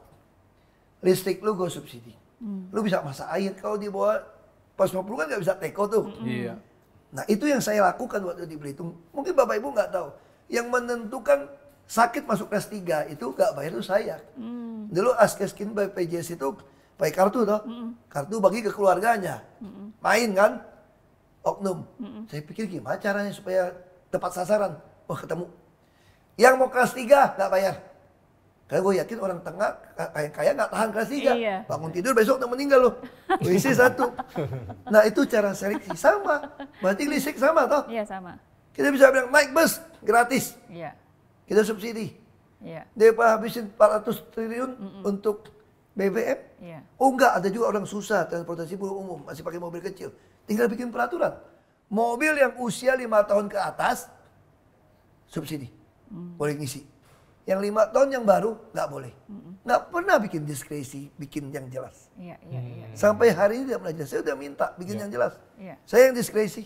Speaker 1: listrik lu gue subsidi. Lu bisa masak air. Kalau di bawah pas 50 kan nggak bisa teko tuh.
Speaker 2: Iya.
Speaker 1: Nah itu yang saya lakukan waktu di Belitung. Mungkin Bapak Ibu nggak tahu. Yang menentukan sakit masuk kelas 3 itu nggak bayar itu saya. Dulu Askeskin BPJS itu pakai kartu toh. Kartu bagi ke keluarganya. Main kan. Oknum. Saya pikir gimana caranya supaya tepat sasaran. Wah ketemu. Yang mau kelas 3 nggak bayar. Karena gue yakin orang tengah kaya nggak tahan kelas 3.
Speaker 3: Iya.
Speaker 1: Bangun tidur besok udah meninggal loh. WC 1. Nah itu cara seleksi sama. Berarti listrik sama toh.
Speaker 3: Iya, sama.
Speaker 1: Kita bisa bilang naik bus gratis.
Speaker 3: Iya.
Speaker 1: Kita subsidi.
Speaker 3: Iya.
Speaker 1: Dia habisin 400 triliun untuk BBM.
Speaker 3: Iya.
Speaker 1: Oh enggak, ada juga orang susah transportasi umum masih pakai mobil kecil. Tinggal bikin peraturan. Mobil yang usia 5 tahun ke atas subsidi. Boleh ngisi. Yang 5 tahun yang baru nggak boleh. Nggak pernah bikin diskresi, bikin yang jelas.
Speaker 3: Iya.
Speaker 1: Sampai hari ini tidak pernah jelas. Saya udah minta bikin yang jelas.
Speaker 3: Iya.
Speaker 1: Saya yang diskresi.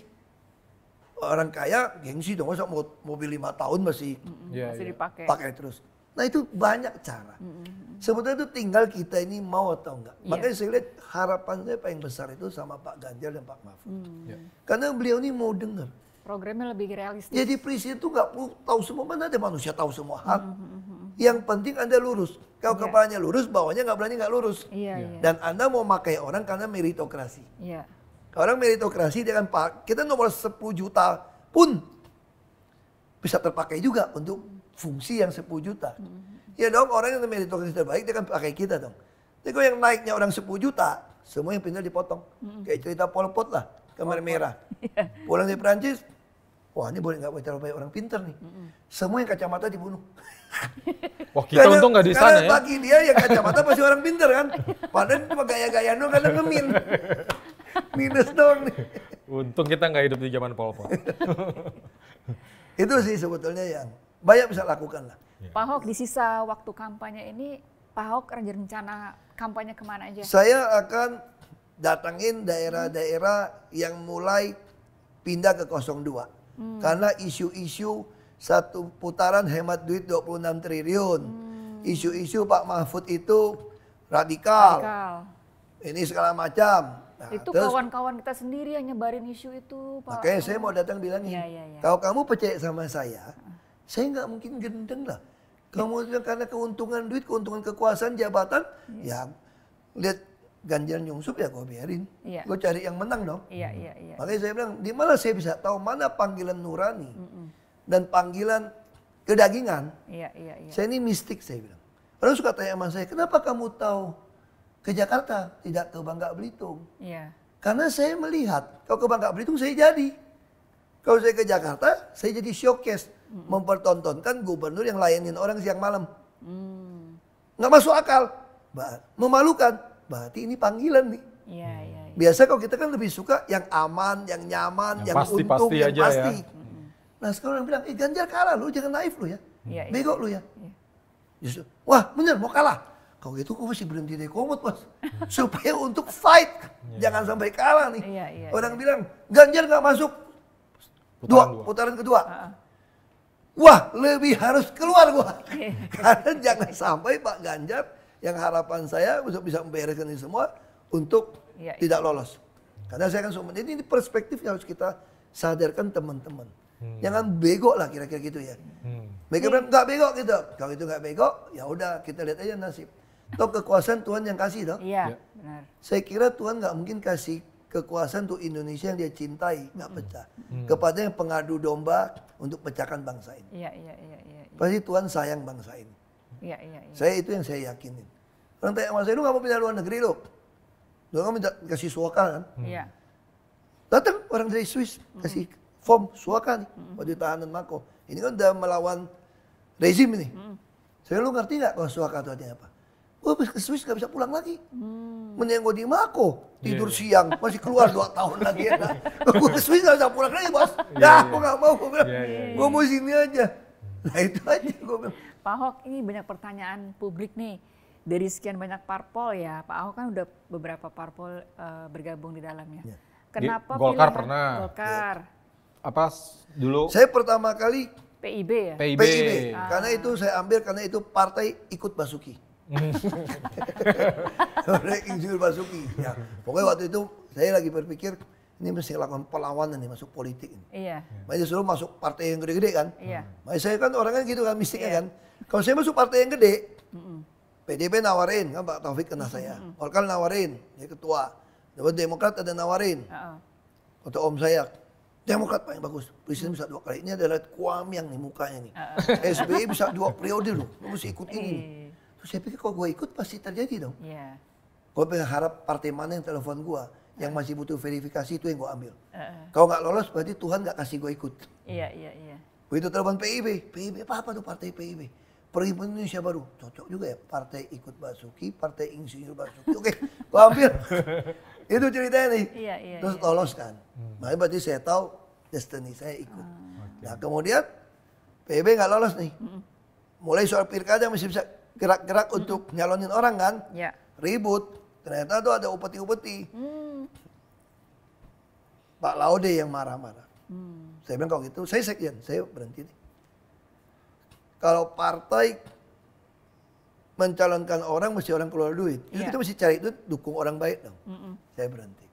Speaker 1: Orang kaya gengsi dong, masa mobil 5 tahun masih
Speaker 3: Masih dipakai.
Speaker 1: pakai terus. Nah itu banyak cara. Sebetulnya itu tinggal kita ini mau atau enggak.
Speaker 3: Iya.
Speaker 1: Makanya saya lihat harapan saya paling besar itu sama Pak Ganjar dan Pak Mahfud.
Speaker 2: Ya.
Speaker 1: Karena beliau ini mau dengar.
Speaker 3: Programnya lebih realistis.
Speaker 1: Jadi presiden itu nggak perlu tahu semua, mana ada manusia tahu semua hal. Yang penting Anda lurus. Kalau
Speaker 3: Iya.
Speaker 1: kepalanya lurus, bawahnya nggak berani nggak lurus.
Speaker 3: Iya.
Speaker 1: Dan Anda mau pakai orang karena meritokrasi.
Speaker 3: Iya.
Speaker 1: Orang meritokrasi dia kan Pak, kita nomor 10 juta pun bisa terpakai juga untuk fungsi yang 10 juta. Ya dong, orang yang meritokrasi terbaik dia kan pakai kita dong. Jadi kalau yang naiknya orang 10 juta, semua yang pindah dipotong. Kayak cerita Pol Pot lah, kamar merah. Pulang dari Perancis, wah ini boleh nggak boleh terlalu banyak orang pintar nih. Semua yang kacamata dibunuh.
Speaker 2: Wah kita untung nggak di sana
Speaker 1: karena
Speaker 2: ya.
Speaker 1: bagi dia yang kacamata pasti orang pintar kan. Padahal cuma gaya-gaya doang karena ngemin. Minus doang nih.
Speaker 2: Untung kita nggak hidup di zaman Pol Pot.
Speaker 1: Itu sih sebetulnya yang banyak bisa lakukan lah.
Speaker 3: Pak Ahok, di sisa waktu kampanye ini, Pak Ahok rencana kampanye kemana aja?
Speaker 1: Saya akan datangin daerah-daerah yang mulai pindah ke 02. Karena isu-isu satu putaran hemat duit 26 triliun. Isu-isu Pak Mahfud itu radikal. Ini segala macam. Nah,
Speaker 3: Itu
Speaker 1: terus
Speaker 3: kawan-kawan kita sendiri yang nyebarin isu itu, Pak.
Speaker 1: makanya saya mau datang bilangin.
Speaker 3: Iya.
Speaker 1: Kalau kamu percaya sama saya nggak mungkin gendeng lah. Kamu karena keuntungan duit, keuntungan kekuasaan, jabatan, ya lihat Ganjar nyungsup ya gue biarin.
Speaker 3: Iya.
Speaker 1: Gue cari yang menang dong.
Speaker 3: Iya.
Speaker 1: Makanya saya bilang, di mana saya bisa tahu mana panggilan nurani dan panggilan kedagingan.
Speaker 3: Iya.
Speaker 1: Saya ini mistik saya bilang. Orang suka tanya sama saya, kenapa kamu tahu ke Jakarta, tidak ke Bangka Belitung?
Speaker 3: Iya.
Speaker 1: Karena saya melihat, kalau ke Bangka Belitung saya jadi. Kalau saya ke Jakarta, saya jadi showcase. Mempertontonkan gubernur yang layanin orang siang malam. Nggak masuk akal. Memalukan. Berarti ini panggilan nih.
Speaker 3: Iya.
Speaker 1: Biasa kalau kita kan lebih suka yang aman, yang nyaman, yang
Speaker 2: Yang pasti
Speaker 1: untung, yang
Speaker 2: aja
Speaker 1: pasti.
Speaker 2: ya.
Speaker 1: Nah sekarang orang bilang, Ganjar kalah lu, jangan naif lu ya.
Speaker 3: Iya, iya.
Speaker 1: Bego lu ya.
Speaker 3: Iya.
Speaker 1: Justru, wah bener mau kalah. Kalau gitu kok masih berhenti dari komut Mas. Supaya untuk fight, jangan sampai kalah nih.
Speaker 3: Iya, iya,
Speaker 1: Orang bilang, Ganjar nggak masuk putaran kedua. Wah, lebih harus keluar gua. Karena jangan sampai Pak Ganjar yang harapan saya untuk bisa membereskan ini semua untuk
Speaker 3: Iya,
Speaker 1: tidak lolos. Karena saya kan ini perspektif yang harus kita sadarkan teman-teman. Jangan bego lah kira-kira gitu ya. Mereka bilang nggak bego gitu. Kalau itu nggak bego, ya udah kita lihat aja nasib. Toh kekuasaan Tuhan yang kasih toh.
Speaker 3: Iya, benar.
Speaker 1: Saya kira Tuhan nggak mungkin kasih kekuasaan untuk Indonesia yang dia cintai, nggak pecah. Kepada yang pengadu domba untuk pecahkan bangsa ini.
Speaker 3: Iya, iya, iya, iya.
Speaker 1: Pasti Tuhan sayang bangsa ini.
Speaker 3: Iya, iya, iya.
Speaker 1: Saya itu yang saya yakinin. Orang tanya sama saya, lu nggak mau pindah luar negeri lu? Lu nggak minta kasih suaka kan?
Speaker 3: Iya.
Speaker 1: Datang orang dari Swiss kasih form suaka nih, waktu tahanan Mako. Ini kan udah melawan rezim ini. Saya lu ngerti nggak kalau suaka itu artinya apa? Gue ke Swiss nggak bisa pulang lagi. Mending gue di Mako, tidur siang, masih keluar 2 tahun lagi ya. Gue ke Swiss nggak bisa pulang lagi bos. Gue nggak mau, gue bilang, gue mau sini aja. Nah itu aja gue bilang.
Speaker 3: Pak Ahok, ini banyak pertanyaan publik nih. Dari sekian banyak parpol ya, Pak Ahok kan udah beberapa parpol bergabung di dalamnya.
Speaker 1: Ya.
Speaker 3: Kenapa
Speaker 2: Golkar
Speaker 3: pilihan
Speaker 2: pernah.
Speaker 3: Golkar,
Speaker 2: Apa dulu
Speaker 1: Saya pertama kali
Speaker 3: PIB ya?
Speaker 2: PIB.
Speaker 1: PIB, karena itu saya ambil karena itu partai ikut Basuki. Oleh Insinyur Basuki. Ya, pokoknya waktu itu saya lagi berpikir ini mesti lakukan perlawanan nih masuk politik ini.
Speaker 3: Iya,
Speaker 1: Makanya disuruh masuk partai yang gede-gede kan.
Speaker 3: iya.
Speaker 1: Makanya saya kan orangnya gitu kan mistiknya kan. Kalau saya masuk partai yang gede, PDB nawarin kan Pak Taufik kena saya. Golkar nawarin, dia ketua. Dapat Demokrat ada nawarin.
Speaker 3: Heeh.
Speaker 1: Kata om saya, Demokrat paling bagus. Presiden bisa 2 kali. Ini adalah Kuamiang nih mukanya nih. SBY bisa 2 periode loh. Lu mesti ikut ini. Terus saya pikir kalau gue ikut pasti terjadi dong.
Speaker 3: Iya.
Speaker 1: Gue pengen harap partai mana yang telepon gue. Yang masih butuh verifikasi itu yang gue ambil. Kalau nggak lolos berarti Tuhan nggak kasih gue ikut.
Speaker 3: Iya, iya, iya.
Speaker 1: Begitu telepon PIB. PIB apa tuh partai PIB? Perhimpunan Indonesia Baru. Cocok juga ya. Partai ikut Basuki, partai Insinyur Basuki. Oke, gue ambil. Itu ceritanya nih.
Speaker 3: Iya, iya,
Speaker 1: Terus lolos kan. Makanya berarti saya tahu destiny saya ikut. Nah kemudian PIB nggak lolos nih. Mulai soal pilkada masih bisa gerak-gerak untuk nyalonin orang kan.
Speaker 3: Iya.
Speaker 1: Ribut. Ternyata tuh ada upeti-upeti. Pak Laude yang marah-marah. Saya bilang kalau gitu, saya sekjen, saya berhenti nih. Kalau partai mencalonkan orang, mesti orang keluar duit. Itu kita mesti cari itu dukung orang baik dong. Saya berhenti.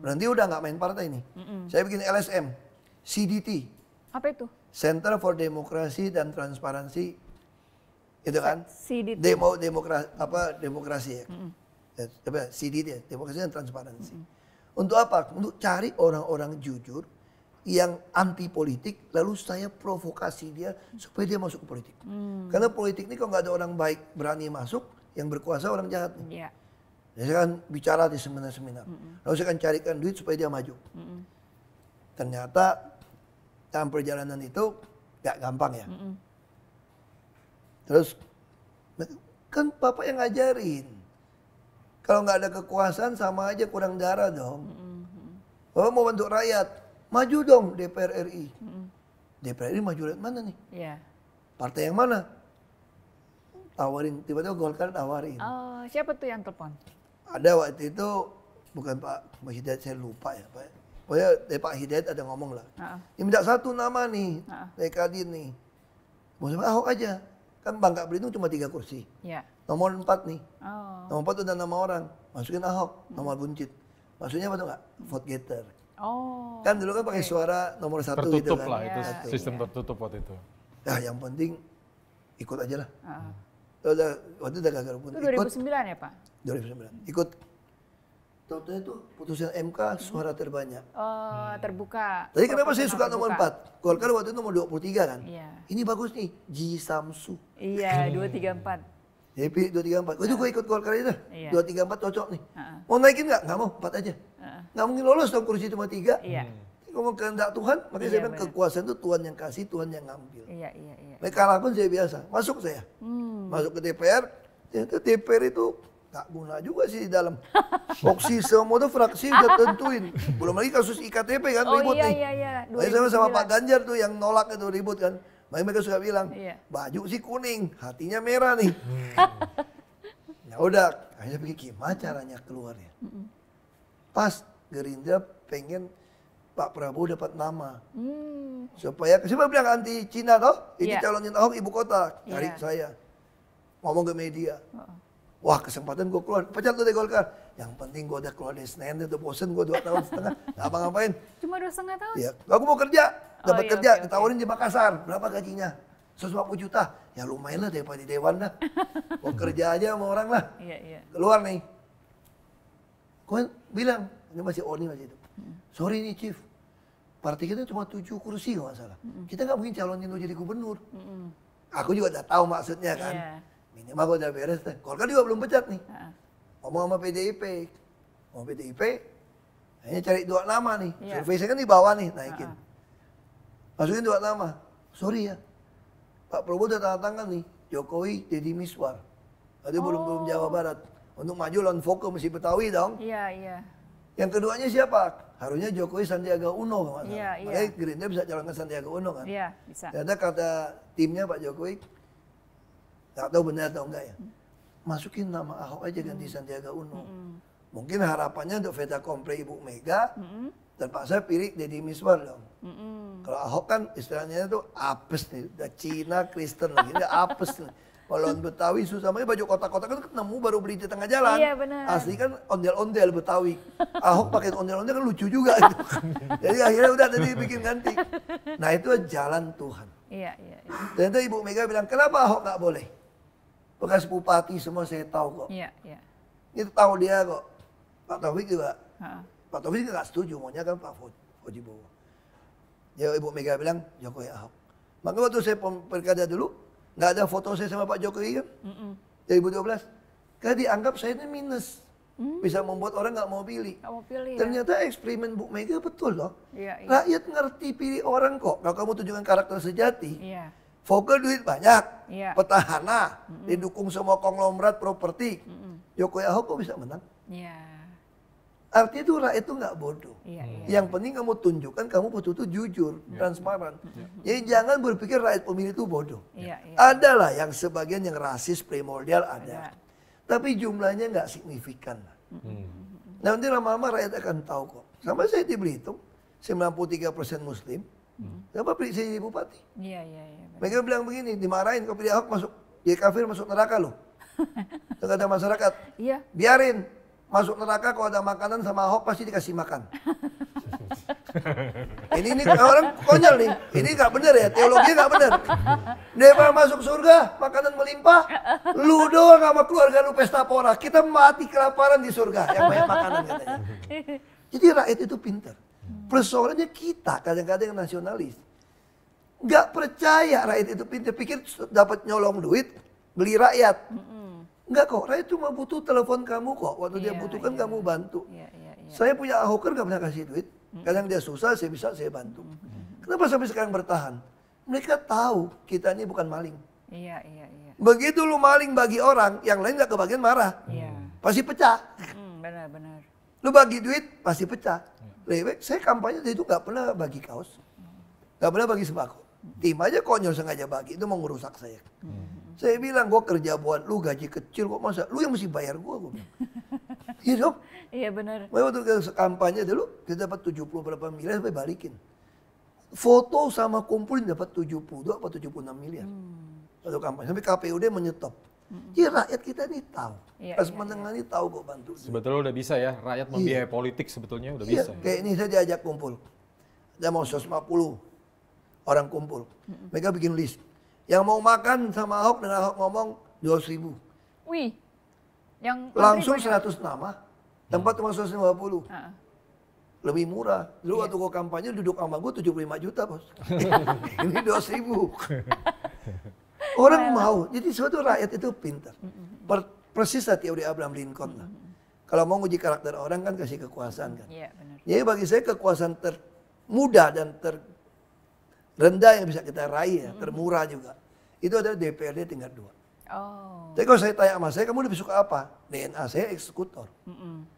Speaker 1: Berhenti udah nggak main partai nih. Saya bikin LSM, CDT.
Speaker 3: Apa itu?
Speaker 1: Center for Demokrasi dan Transparansi. Itu kan?
Speaker 3: CDT.
Speaker 1: Demokrasi ya. CDT ya, Demokrasi dan Transparansi. Untuk apa? Untuk cari orang-orang jujur yang anti politik, lalu saya provokasi dia supaya dia masuk ke politik. Karena politik ini kalau nggak ada orang baik berani masuk, yang berkuasa orang jahat.
Speaker 3: Iya.
Speaker 1: Saya kan bicara di seminar-seminar. Lalu saya akan carikan duit supaya dia maju. Ternyata dalam perjalanan itu nggak gampang ya. Terus kan Bapak yang ngajarin. Kalau nggak ada kekuasaan sama aja kurang darah dong. Bapak mau bantu rakyat, maju dong DPR RI. DPR RI maju dari mana nih?
Speaker 3: Iya.
Speaker 1: Partai yang mana? Tawarin, tiba-tiba Golkar tawarin.
Speaker 3: Oh, siapa tuh yang telepon?
Speaker 1: Ada waktu itu, bukan Pak Hidayat, saya lupa ya Pak. Pokoknya dari Pak Hidayat ada ngomong lah. Dia minta 1 nama nih, dari Kadin nih. Mau sama Ahok aja. Kan Bangka Belitung cuma 3 kursi.
Speaker 3: Iya.
Speaker 1: Nomor 4 nih.
Speaker 3: Oh.
Speaker 1: Nomor 4 udah nama orang. Masukin Ahok, nomor buncit. Maksudnya apa tuh nggak? Vote getter.
Speaker 3: Oh.
Speaker 1: Kan dulu kan pakai suara nomor 1 gitu
Speaker 2: tertutup
Speaker 1: kan.
Speaker 2: lah itu
Speaker 3: Iya,
Speaker 2: sistem tertutup waktu itu.
Speaker 1: Nah yang penting ikut aja lah.
Speaker 3: Heeh.
Speaker 1: Waktu itu udah gagal pun.
Speaker 3: Itu
Speaker 1: Ikut
Speaker 3: 2009 ya, Pak?
Speaker 1: 2009. Ikut. Tahu-tahu itu putusan MK suara terbanyak.
Speaker 3: Oh, terbuka.
Speaker 1: Tapi kenapa saya suka
Speaker 3: Proporsional
Speaker 1: nomor
Speaker 3: terbuka.
Speaker 1: 4? Golkar waktu itu nomor 23 kan?
Speaker 3: Iya.
Speaker 1: Ini bagus nih, Ji Samsu.
Speaker 3: Iya, 234.
Speaker 1: JP 234. Itu gue ikut Golkar aja dah.
Speaker 3: Iya.
Speaker 1: 234 cocok nih. Mau naikin nggak? Nggak mau, 4 aja. Nggak mungkin lolos dong kursi cuma 3.
Speaker 3: Iya.
Speaker 1: Ngomong kehendak Tuhan, makanya
Speaker 3: Iya,
Speaker 1: saya bilang
Speaker 3: benar.
Speaker 1: kekuasaan itu Tuhan yang kasih, Tuhan yang ngambil.
Speaker 3: Iya, iya, iya.
Speaker 1: Baik kalah pun saya biasa, masuk saya. Masuk ke DPR, ternyata DPR itu Tak guna juga sih di dalam. Voksi semua tuh fraksi udah tentuin. Belum lagi kasus IKTP kan
Speaker 3: Oh
Speaker 1: ribut
Speaker 3: iya,
Speaker 1: nih.
Speaker 3: iya, iya.
Speaker 1: Makanya sama
Speaker 3: 2009.
Speaker 1: Pak Ganjar tuh yang nolak itu ribut kan. Makanya mereka suka bilang,
Speaker 3: Iya.
Speaker 1: baju sih kuning, hatinya merah nih. Ya udah, akhirnya pikir gimana caranya keluarnya. Pas Gerindra pengen Pak Prabowo dapat nama. Supaya, siapa bilang anti Cina toh? Ini
Speaker 3: Iya.
Speaker 1: calonin Ahok ibu kota, cari
Speaker 3: Iya.
Speaker 1: saya. Ngomong ke media. Wah kesempatan gue keluar, pecat tuh dari Golkar. Yang penting gue udah keluar dari Senayan, itu bosen gue 2 tahun setengah. Gak apa-ngapain.
Speaker 3: Cuma 2,5 tahun?
Speaker 1: Ya, aku mau kerja, dapat
Speaker 3: iya,
Speaker 1: kerja,
Speaker 3: oke, oke.
Speaker 1: ditawarin di Makassar. Berapa gajinya? 150 juta. Ya lumayan lah daripada di Dewan dah. Mau kerja aja sama orang lah.
Speaker 3: Iya, iya.
Speaker 1: Keluar nih. Gue bilang, ini masih Oni masih itu. Sorry nih Chief, partai kita cuma 7 kursi kalau nggak salah. Kita nggak mungkin calonin lu jadi gubernur. Aku juga udah tahu maksudnya kan.
Speaker 3: Iya.
Speaker 1: Minimal gue udah beres deh. Golkar juga belum pecat nih.
Speaker 3: Heeh.
Speaker 1: Ngomong sama PDIP. Ngomong PDIP, hanya cari 2 nama nih.
Speaker 3: Iya.
Speaker 1: Survei saya kan di bawah nih, naikin. Masukin 2 nama. Sorry ya, Pak Prabowo udah tanda tangan nih. Jokowi, Deddy Miswar. Tadi belum Jawa Barat. Untuk maju lawan Foke mesti Betawi dong.
Speaker 3: Iya, iya.
Speaker 1: Yang keduanya siapa? Harusnya Jokowi Sandiaga Uno. Kalau nggak salah.
Speaker 3: Iya, iya.
Speaker 1: Makanya Gerindra bisa calonkan Sandiaga Uno kan.
Speaker 3: Iya, bisa.
Speaker 1: Ternyata kata timnya Pak Jokowi, nggak tahu benar atau enggak ya. Masukin nama Ahok aja ganti Sandiaga Uno. Mungkin harapannya untuk Veta Kompre Ibu Mega, terpaksa pilih Deddy Miswar dong. Kalau Ahok kan istilahnya itu apes nih, udah Cina, Kristen lagi, dia apes nih. Kalau Betawi susah, makanya baju kotak-kotak kan ketemu baru beli di tengah jalan.
Speaker 3: Iya, benar.
Speaker 1: Asli kan ondel-ondel Betawi. Ahok pakai ondel-ondel kan lucu juga. Gitu. Jadi akhirnya udah tadi bikin ganti. Nah itu jalan Tuhan.
Speaker 3: Iya, iya, iya.
Speaker 1: Dan itu Ibu Mega bilang, kenapa Ahok nggak boleh? Bekas bupati semua saya tahu kok.
Speaker 3: Iya, iya.
Speaker 1: Itu tahu dia kok. Pak Taufik juga.
Speaker 3: Heeh.
Speaker 1: Pak Taufik juga nggak setuju, maunya kan Pak Faujibowo. Ya Ibu Mega bilang, Jokowi Ahok. Maka waktu saya pilkada dulu, nggak ada foto saya sama Pak Jokowi kan? 2012. Karena dianggap saya ini minus. Bisa membuat orang nggak mau pilih.
Speaker 3: Nggak mau pilih ya?
Speaker 1: Ternyata eksperimen Bu Mega betul loh.
Speaker 3: Iya, iya.
Speaker 1: Rakyat ngerti pilih orang kok. Kalau kamu tunjukkan karakter sejati,
Speaker 3: Iya.
Speaker 1: Foke duit banyak,
Speaker 3: Iya.
Speaker 1: petahana, didukung semua konglomerat properti. Jokowi Ahok kok bisa menang?
Speaker 3: Iya.
Speaker 1: Artinya itu rakyat itu nggak bodoh.
Speaker 3: Iya, iya.
Speaker 1: Yang penting kamu tunjukkan kamu betul-betul jujur, transparan. Jadi jangan berpikir rakyat pemilih itu bodoh.
Speaker 3: Iya, iya.
Speaker 1: Adalah yang sebagian yang rasis, primordial ada.
Speaker 3: Ada.
Speaker 1: Tapi jumlahnya nggak signifikan. Nah nanti lama-lama rakyat akan tahu kok. Sama saya di Belitung, 93% Muslim. Kenapa pilih saya jadi bupati?
Speaker 3: Iya, iya, iya. benar.
Speaker 1: Mereka bilang begini, dimarahin kalau pilih Ahok masuk, jadi kafir masuk neraka loh. Itu kata masyarakat,
Speaker 3: Iya.
Speaker 1: biarin masuk neraka kalau ada makanan sama Ahok pasti dikasih makan. ini orang konyol nih, ini nggak benar ya, teologinya nggak benar. Dia masuk surga, makanan melimpah, lu doang sama keluarga lu pesta pora, kita mati kelaparan di surga yang banyak makanan katanya. Jadi rakyat itu pintar. Persoalannya kita kadang-kadang yang nasionalis. Nggak percaya rakyat itu pintar, pikir dapat nyolong duit, beli rakyat. Enggak kok, rakyat cuma butuh telepon kamu kok. Waktu dia
Speaker 3: Iya,
Speaker 1: butuhkan
Speaker 3: iya.
Speaker 1: kamu bantu.
Speaker 3: Iya, iya, iya.
Speaker 1: Saya punya ahoker nggak pernah kasih duit. Kadang dia susah, saya bantu. Kenapa sampai sekarang bertahan? Mereka tahu kita ini bukan maling.
Speaker 3: Iya, iya, iya.
Speaker 1: Begitu lu maling bagi orang, yang lain nggak kebagian marah.
Speaker 3: Iya.
Speaker 1: Pasti pecah.
Speaker 3: Benar, benar.
Speaker 1: Lu bagi duit, pasti pecah. Lebih baik, saya kampanye dari itu nggak pernah bagi kaos. Nggak pernah bagi sembako. Tim aja konyol sengaja bagi, itu mau ngerusak saya. Saya bilang, gue kerja buat lu, gaji kecil kok masa, lu yang mesti bayar gue bilang. Iya dong.
Speaker 3: Iya, benar.
Speaker 1: Waktu kampanye dulu, kita dapat 70 berapa miliar, sampai balikin. Foto sama kumpulin dapat 72 atau 76 miliar. Waktu kampanye, sampai KPUD menyetop. Jadi rakyat kita ini tahu.
Speaker 3: Iya,
Speaker 1: Pas
Speaker 3: iya,
Speaker 1: menengah ini tahu kok bantu.
Speaker 2: Sebetulnya udah bisa ya, rakyat membiayai politik sebetulnya udah
Speaker 1: Iya,
Speaker 2: bisa. Ya.
Speaker 1: kayak ini saya diajak kumpul. Ada mau 150 orang kumpul. Mereka bikin list. Yang mau makan sama Ahok dan Ahok ngomong 200.000.
Speaker 3: Wih. Yang
Speaker 1: Langsung
Speaker 3: menteri banyak.
Speaker 1: 100 nama. Tempat cuma 150.
Speaker 3: Heeh.
Speaker 1: Lebih murah. Dulu
Speaker 3: Iya.
Speaker 1: waktu gue kampanye duduk sama gue 75 juta bos. Ini 200.000. Orang mau. Jadi suatu rakyat itu pintar. Persis lah teori Abraham Lincoln lah. Kalau mau nguji karakter orang kan kasih kekuasaan kan.
Speaker 3: Iya, benar.
Speaker 1: Jadi bagi saya kekuasaan termudah dan terrendah yang bisa kita raih ya, termurah juga. Itu adalah DPRD tingkat 2.
Speaker 3: Oh.
Speaker 1: Tapi kalau saya tanya sama saya, kamu lebih suka apa? DNA saya eksekutor.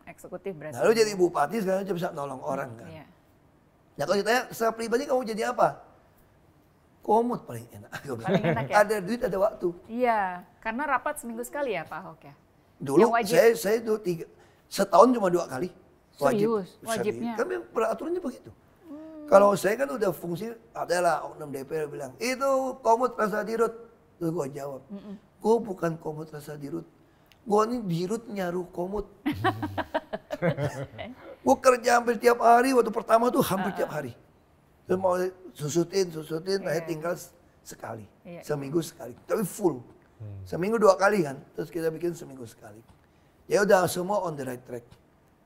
Speaker 3: Eksekutif berarti.
Speaker 1: Lalu jadi bupati sekarang aja bisa nolong orang kan.
Speaker 3: Iya.
Speaker 1: Nah kalau ditanya, secara pribadi kamu jadi apa? Komut paling enak.
Speaker 3: Paling enak ya?
Speaker 1: Ada duit, ada waktu.
Speaker 3: Iya, karena rapat seminggu sekali ya Pak Ahok ya?
Speaker 1: Dulu
Speaker 3: Yang wajib.
Speaker 1: saya itu setahun cuma 2 kali.
Speaker 3: Serius? Wajibnya?
Speaker 1: Kan memang peraturannya begitu. Kalau saya kan udah fungsi, adalah oknum DPR bilang, itu komut rasa dirut. Terus gue jawab, gue bukan komut rasa dirut. Gue ini dirut nyaru komut. Gue kerja hampir tiap hari, waktu pertama tuh hampir tiap hari. Terus mau susutin, akhirnya tinggal sekali. Seminggu sekali, tapi full. Seminggu 2 kali kan, terus kita bikin seminggu sekali. Ya udah semua on the right track.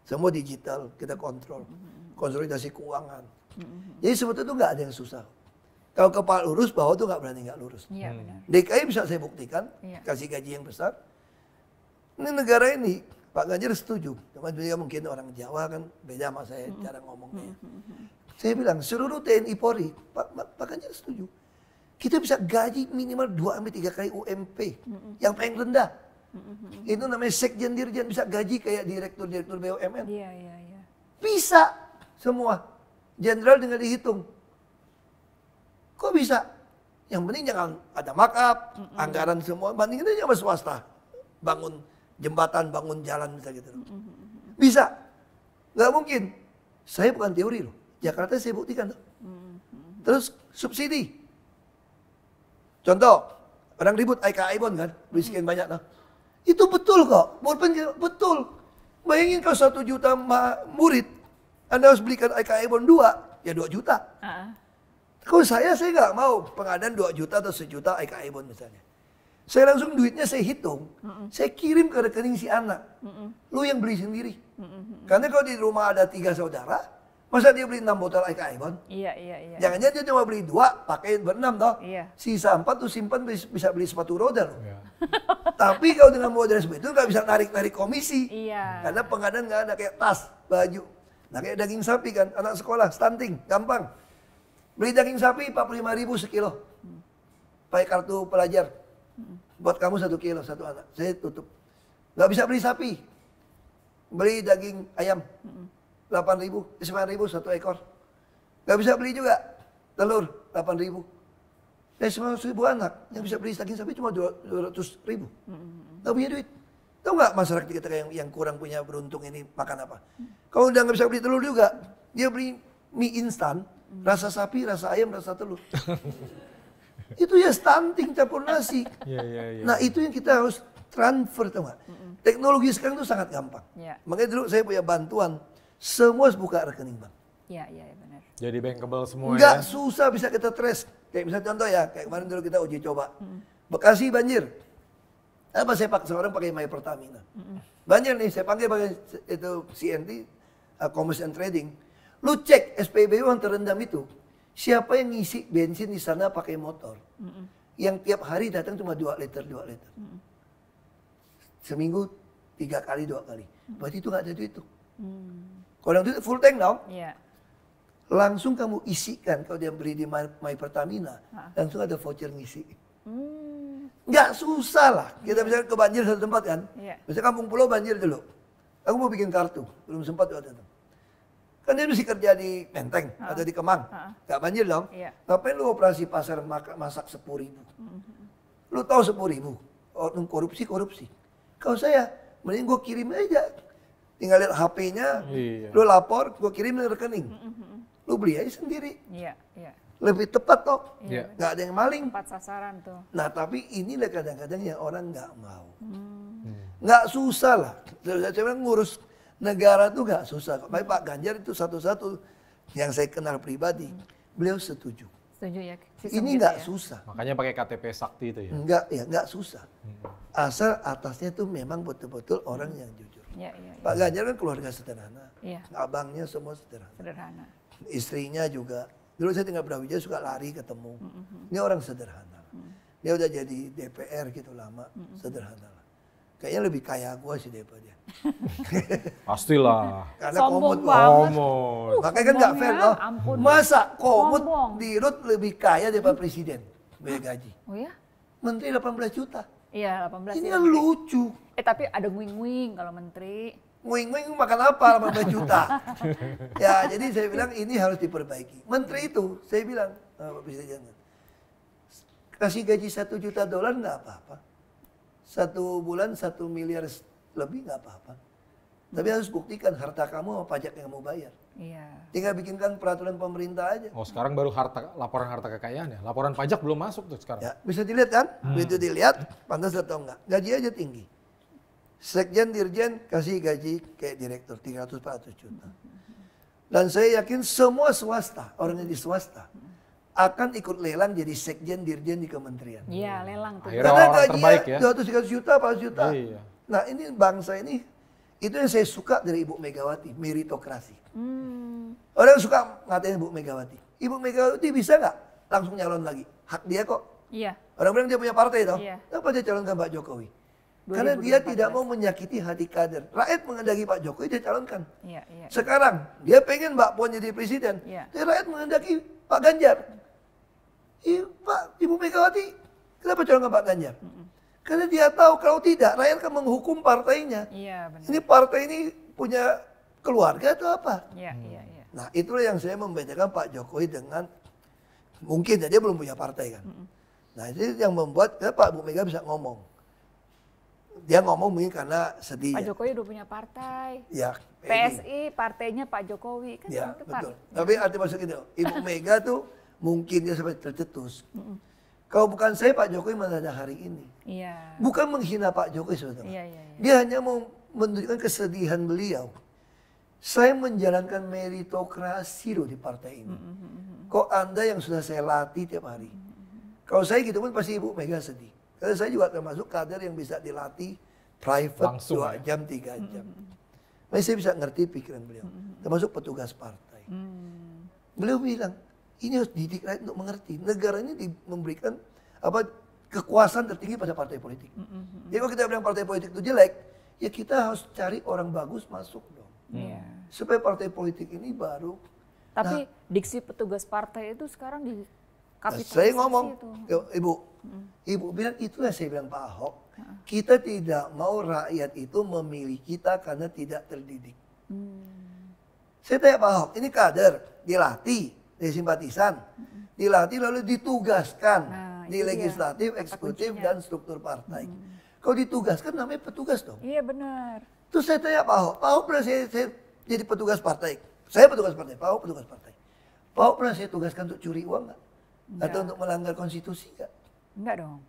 Speaker 1: Semua digital, kita kontrol. Konsolidasi keuangan. Jadi sebetulnya itu nggak ada yang susah. Kalau kepala lurus, bawah tuh nggak berani nggak lurus.
Speaker 3: Iya benar.
Speaker 1: DKI bisa saya buktikan,
Speaker 3: Iya.
Speaker 1: kasih gaji yang besar. Ini negara ini, Pak Ganjar setuju. Cuma dia mungkin orang Jawa kan, beda sama saya cara ngomongnya. Saya bilang, seluruh TNI Polri, Pak Ganjar setuju. Kita bisa gaji minimal 2-3 kali UMP, yang paling rendah. Itu namanya sekjen dirjen, bisa gaji kayak direktur BUMN.
Speaker 3: Iya.
Speaker 1: Bisa semua. Jenderal dengan dihitung. Kok bisa? Yang penting jangan ada markup, anggaran semua. Bandingin aja sama swasta. Bangun jembatan, bangun jalan bisa gitu. Bisa. Nggak mungkin. Saya bukan teori loh. Jakarta saya buktikan loh. Terus subsidi. Contoh, orang ribut IKI Bond kan, beli sekian banyak loh. Itu betul kok. Betul. Bayangin kalau 1 juta murid, Anda harus belikan IKI Bond 2, ya 2 juta. Kalau saya nggak mau pengadaan 2 juta atau 1 juta IKI Bond misalnya. Saya langsung duitnya saya hitung, saya kirim ke rekening si anak. Lu yang beli sendiri. Karena kalau di rumah ada 3 saudara, masa dia beli 6 botol IKI Bond?
Speaker 3: Iya.
Speaker 1: Jangan-jangan dia cuma beli 2, pakai ber-6 toh.
Speaker 3: Iya.
Speaker 1: Sisa 4 tuh simpan bisa beli sepatu roda loh. Tapi kalau dengan modal seperti itu nggak bisa narik-narik komisi.
Speaker 3: Iya.
Speaker 1: Karena pengadaan nggak ada kayak tas, baju. Nah kayak daging sapi kan, anak sekolah, stunting, gampang. Beli daging sapi 45.000 sekilo. Pakai kartu pelajar. Buat kamu 1 kilo, 1 anak. Saya tutup. Nggak bisa beli sapi. Beli daging ayam. 8.000, 9.000 1 ekor. Nggak bisa beli juga telur 8.000. 900.000 anak yang bisa beli daging sapi cuma 200.000. Nggak punya duit. Tahu nggak masyarakat kita yang kurang punya beruntung ini makan apa? Kalau udah nggak bisa beli telur juga, dia beli mie instan, rasa sapi, rasa ayam, rasa telur. Itu ya stunting campur nasi.
Speaker 2: Iya.
Speaker 1: Nah itu yang kita harus transfer, tahu nggak? Teknologi sekarang itu sangat gampang. Makanya dulu saya punya bantuan, semua harus buka rekening bank.
Speaker 3: Iya benar.
Speaker 2: Jadi bankable semua
Speaker 1: Nggak
Speaker 2: ya.
Speaker 1: susah bisa kita trace. Kayak misalnya contoh ya, kayak kemarin dulu kita uji coba. Bekasi banjir. Apa saya paksa orang pakai My Pertamina. Banjir nih, saya panggil pakai itu CNT, Commerce and Trading. Lu cek SPBU yang terendam itu. Siapa yang ngisi bensin di sana pakai motor? Yang tiap hari datang cuma 2 liter. Seminggu 3 kali, 2 kali. Berarti itu nggak ada duit tuh. Kalau yang duit full tank dong.
Speaker 3: Iya.
Speaker 1: Langsung kamu isikan kalau dia beli di My Pertamina, langsung ada voucher ngisi. Nggak susah lah. Kita bisa ke banjir satu tempat kan. Misalnya Kampung Pulau banjir dulu. Aku mau bikin kartu, belum sempat waktu itu. Kan dia mesti kerja di Menteng atau di Kemang. Nggak banjir dong. Ngapain lu operasi pasar masak 10.000? Lu tahu 10.000? Korupsi. Kalau saya, mending gue kirim aja. Tinggal lihat HP-nya, lu lapor, gue kirim ke rekening. Lu beli aja sendiri.
Speaker 3: Iya.
Speaker 1: Lebih tepat toh.
Speaker 2: Iya.
Speaker 1: Nggak ada yang maling.
Speaker 3: Tepat sasaran tuh.
Speaker 1: Nah tapi inilah kadang-kadang yang orang nggak mau. Nggak susah lah. Saya bilang ngurus negara tuh nggak susah. Tapi Pak Ganjar itu satu-satu yang saya kenal pribadi. Beliau setuju.
Speaker 3: Setuju ya.
Speaker 1: Ini nggak susah.
Speaker 2: Makanya pakai KTP Sakti itu ya.
Speaker 1: Nggak susah. Asal atasnya tuh memang betul-betul orang yang jujur.
Speaker 3: Iya.
Speaker 1: Pak Ganjar kan keluarga sederhana.
Speaker 3: Iya.
Speaker 1: Abangnya semua sederhana.
Speaker 3: Sederhana.
Speaker 1: Istrinya juga. Dulu saya tinggal Brawijaya suka lari ketemu. Ini orang sederhana. Dia udah jadi DPR gitu lama. Sederhana lah. Kayaknya lebih kaya gua sih daripada dia.
Speaker 2: Pastilah.
Speaker 1: Karena
Speaker 3: Sombong
Speaker 1: komut
Speaker 3: banget.
Speaker 1: Makanya kan nggak fair
Speaker 3: sombongnya,
Speaker 1: loh.
Speaker 3: ampun.
Speaker 1: Masa komut
Speaker 3: Sombong.
Speaker 1: di Rut lebih kaya daripada presiden. Biaya gaji.
Speaker 3: Oh ya?
Speaker 1: Menteri 18 juta.
Speaker 3: Iya, 18
Speaker 1: Ini
Speaker 3: ya,
Speaker 1: kan
Speaker 3: Menteri.
Speaker 1: lucu.
Speaker 3: Tapi ada nguing-nguing kalau menteri.
Speaker 1: Nguing-nguing makan apa 18 juta? Ya, jadi saya bilang ini harus diperbaiki. Menteri itu, saya bilang, Pak Presiden, kasih gaji $1 juta nggak apa-apa. 1 bulan 1 miliar lebih nggak apa-apa. Tapi harus buktikan harta kamu apa pajak yang kamu bayar.
Speaker 3: Iya.
Speaker 1: Tinggal bikinkan peraturan pemerintah aja.
Speaker 2: Oh sekarang baru laporan harta kekayaan ya? Laporan pajak belum masuk tuh sekarang?
Speaker 1: Ya, bisa dilihat kan? Begitu dilihat, pantas atau enggak. Gaji aja tinggi. Sekjen, dirjen kasih gaji kayak direktur 300-400 juta. Dan saya yakin semua swasta, orang yang di swasta, akan ikut lelang jadi sekjen, dirjen di kementerian.
Speaker 3: Iya, lelang tuh.
Speaker 2: Akhirnya
Speaker 1: Karena
Speaker 2: orang
Speaker 1: gajinya
Speaker 2: terbaik ya?
Speaker 1: 200-300 juta, 400 juta.
Speaker 2: Iya.
Speaker 1: Nah ini bangsa ini, itu yang saya suka dari Ibu Megawati, meritokrasi. Orang suka ngatain Ibu Megawati. Ibu Megawati bisa nggak langsung nyalon lagi? Hak dia kok.
Speaker 3: Iya.
Speaker 1: Orang bilang dia punya partai toh.
Speaker 3: Iya.
Speaker 1: Kenapa dia calonkan Pak Jokowi? Karena dia tidak mau menyakiti hati kader. Rakyat menghendaki Pak Jokowi, dia calonkan.
Speaker 3: Iya, iya.
Speaker 1: Sekarang dia pengen Mbak Puan jadi presiden.
Speaker 3: Iya.
Speaker 1: Tapi rakyat menghendaki Pak Ganjar. Ibu Megawati, kenapa calonkan Pak Ganjar? Karena dia tahu kalau tidak rakyat akan menghukum partainya.
Speaker 3: Iya, benar.
Speaker 1: Ini partai ini punya keluarga atau apa?
Speaker 3: Iya, iya, iya.
Speaker 1: Nah itulah yang saya membedakan Pak Jokowi dengan mungkin dia belum punya partai kan. Nah itu yang membuat Pak Bu Mega bisa ngomong. Dia ngomong mungkin karena sedih.
Speaker 3: Pak
Speaker 1: Ya.
Speaker 3: Jokowi udah punya partai.
Speaker 1: Ya,
Speaker 3: PSI partainya Pak Jokowi kan
Speaker 1: Ya
Speaker 3: itu
Speaker 1: betul.
Speaker 3: Pak.
Speaker 1: Tapi arti maksud itu, Ibu Mega tuh mungkin dia sampai tercetus. Kalau bukan saya Pak Jokowi mana ada hari ini.
Speaker 3: Iya.
Speaker 1: Bukan menghina Pak Jokowi saudara.
Speaker 3: Iya, iya, iya.
Speaker 1: Dia hanya mau menunjukkan kesedihan beliau. Saya menjalankan meritokrasi loh di partai ini. Kok Anda yang sudah saya latih tiap hari. Kalau saya gitu pun pasti Ibu Mega sedih. Karena saya juga termasuk kader yang bisa dilatih private
Speaker 2: Langsung
Speaker 1: 2 jam, 3 jam. Makanya saya bisa ngerti pikiran beliau. Termasuk petugas partai. Beliau bilang, ini harus didik rakyat untuk mengerti. Negara ini memberikan kekuasaan tertinggi pada partai politik. Jadi kalau kita bilang partai politik itu jelek, ya kita harus cari orang bagus masuk dong.
Speaker 3: Iya.
Speaker 1: Supaya partai politik ini baru.
Speaker 3: Tapi diksi petugas partai itu sekarang di kapitalisasi
Speaker 1: Saya ngomong,
Speaker 3: itu.
Speaker 1: Ibu bilang itulah saya bilang Pak Ahok. Kita tidak mau rakyat itu memilih kita karena tidak terdidik. Saya tanya Pak Ahok, ini kader dilatih dari simpatisan, dilatih lalu ditugaskan
Speaker 3: Nah,
Speaker 1: di
Speaker 3: itu dia.
Speaker 1: legislatif, eksekutif
Speaker 3: kuncinya.
Speaker 1: dan struktur partai. Kalau ditugaskan namanya petugas dong.
Speaker 3: Iya benar.
Speaker 1: Terus saya tanya Pak Ahok pernah saya jadi petugas partai? Saya petugas partai, Pak Ahok petugas partai. Pak Ahok pernah saya tugaskan untuk curi uang nggak? Atau untuk melanggar konstitusi nggak?
Speaker 3: Enggak dong.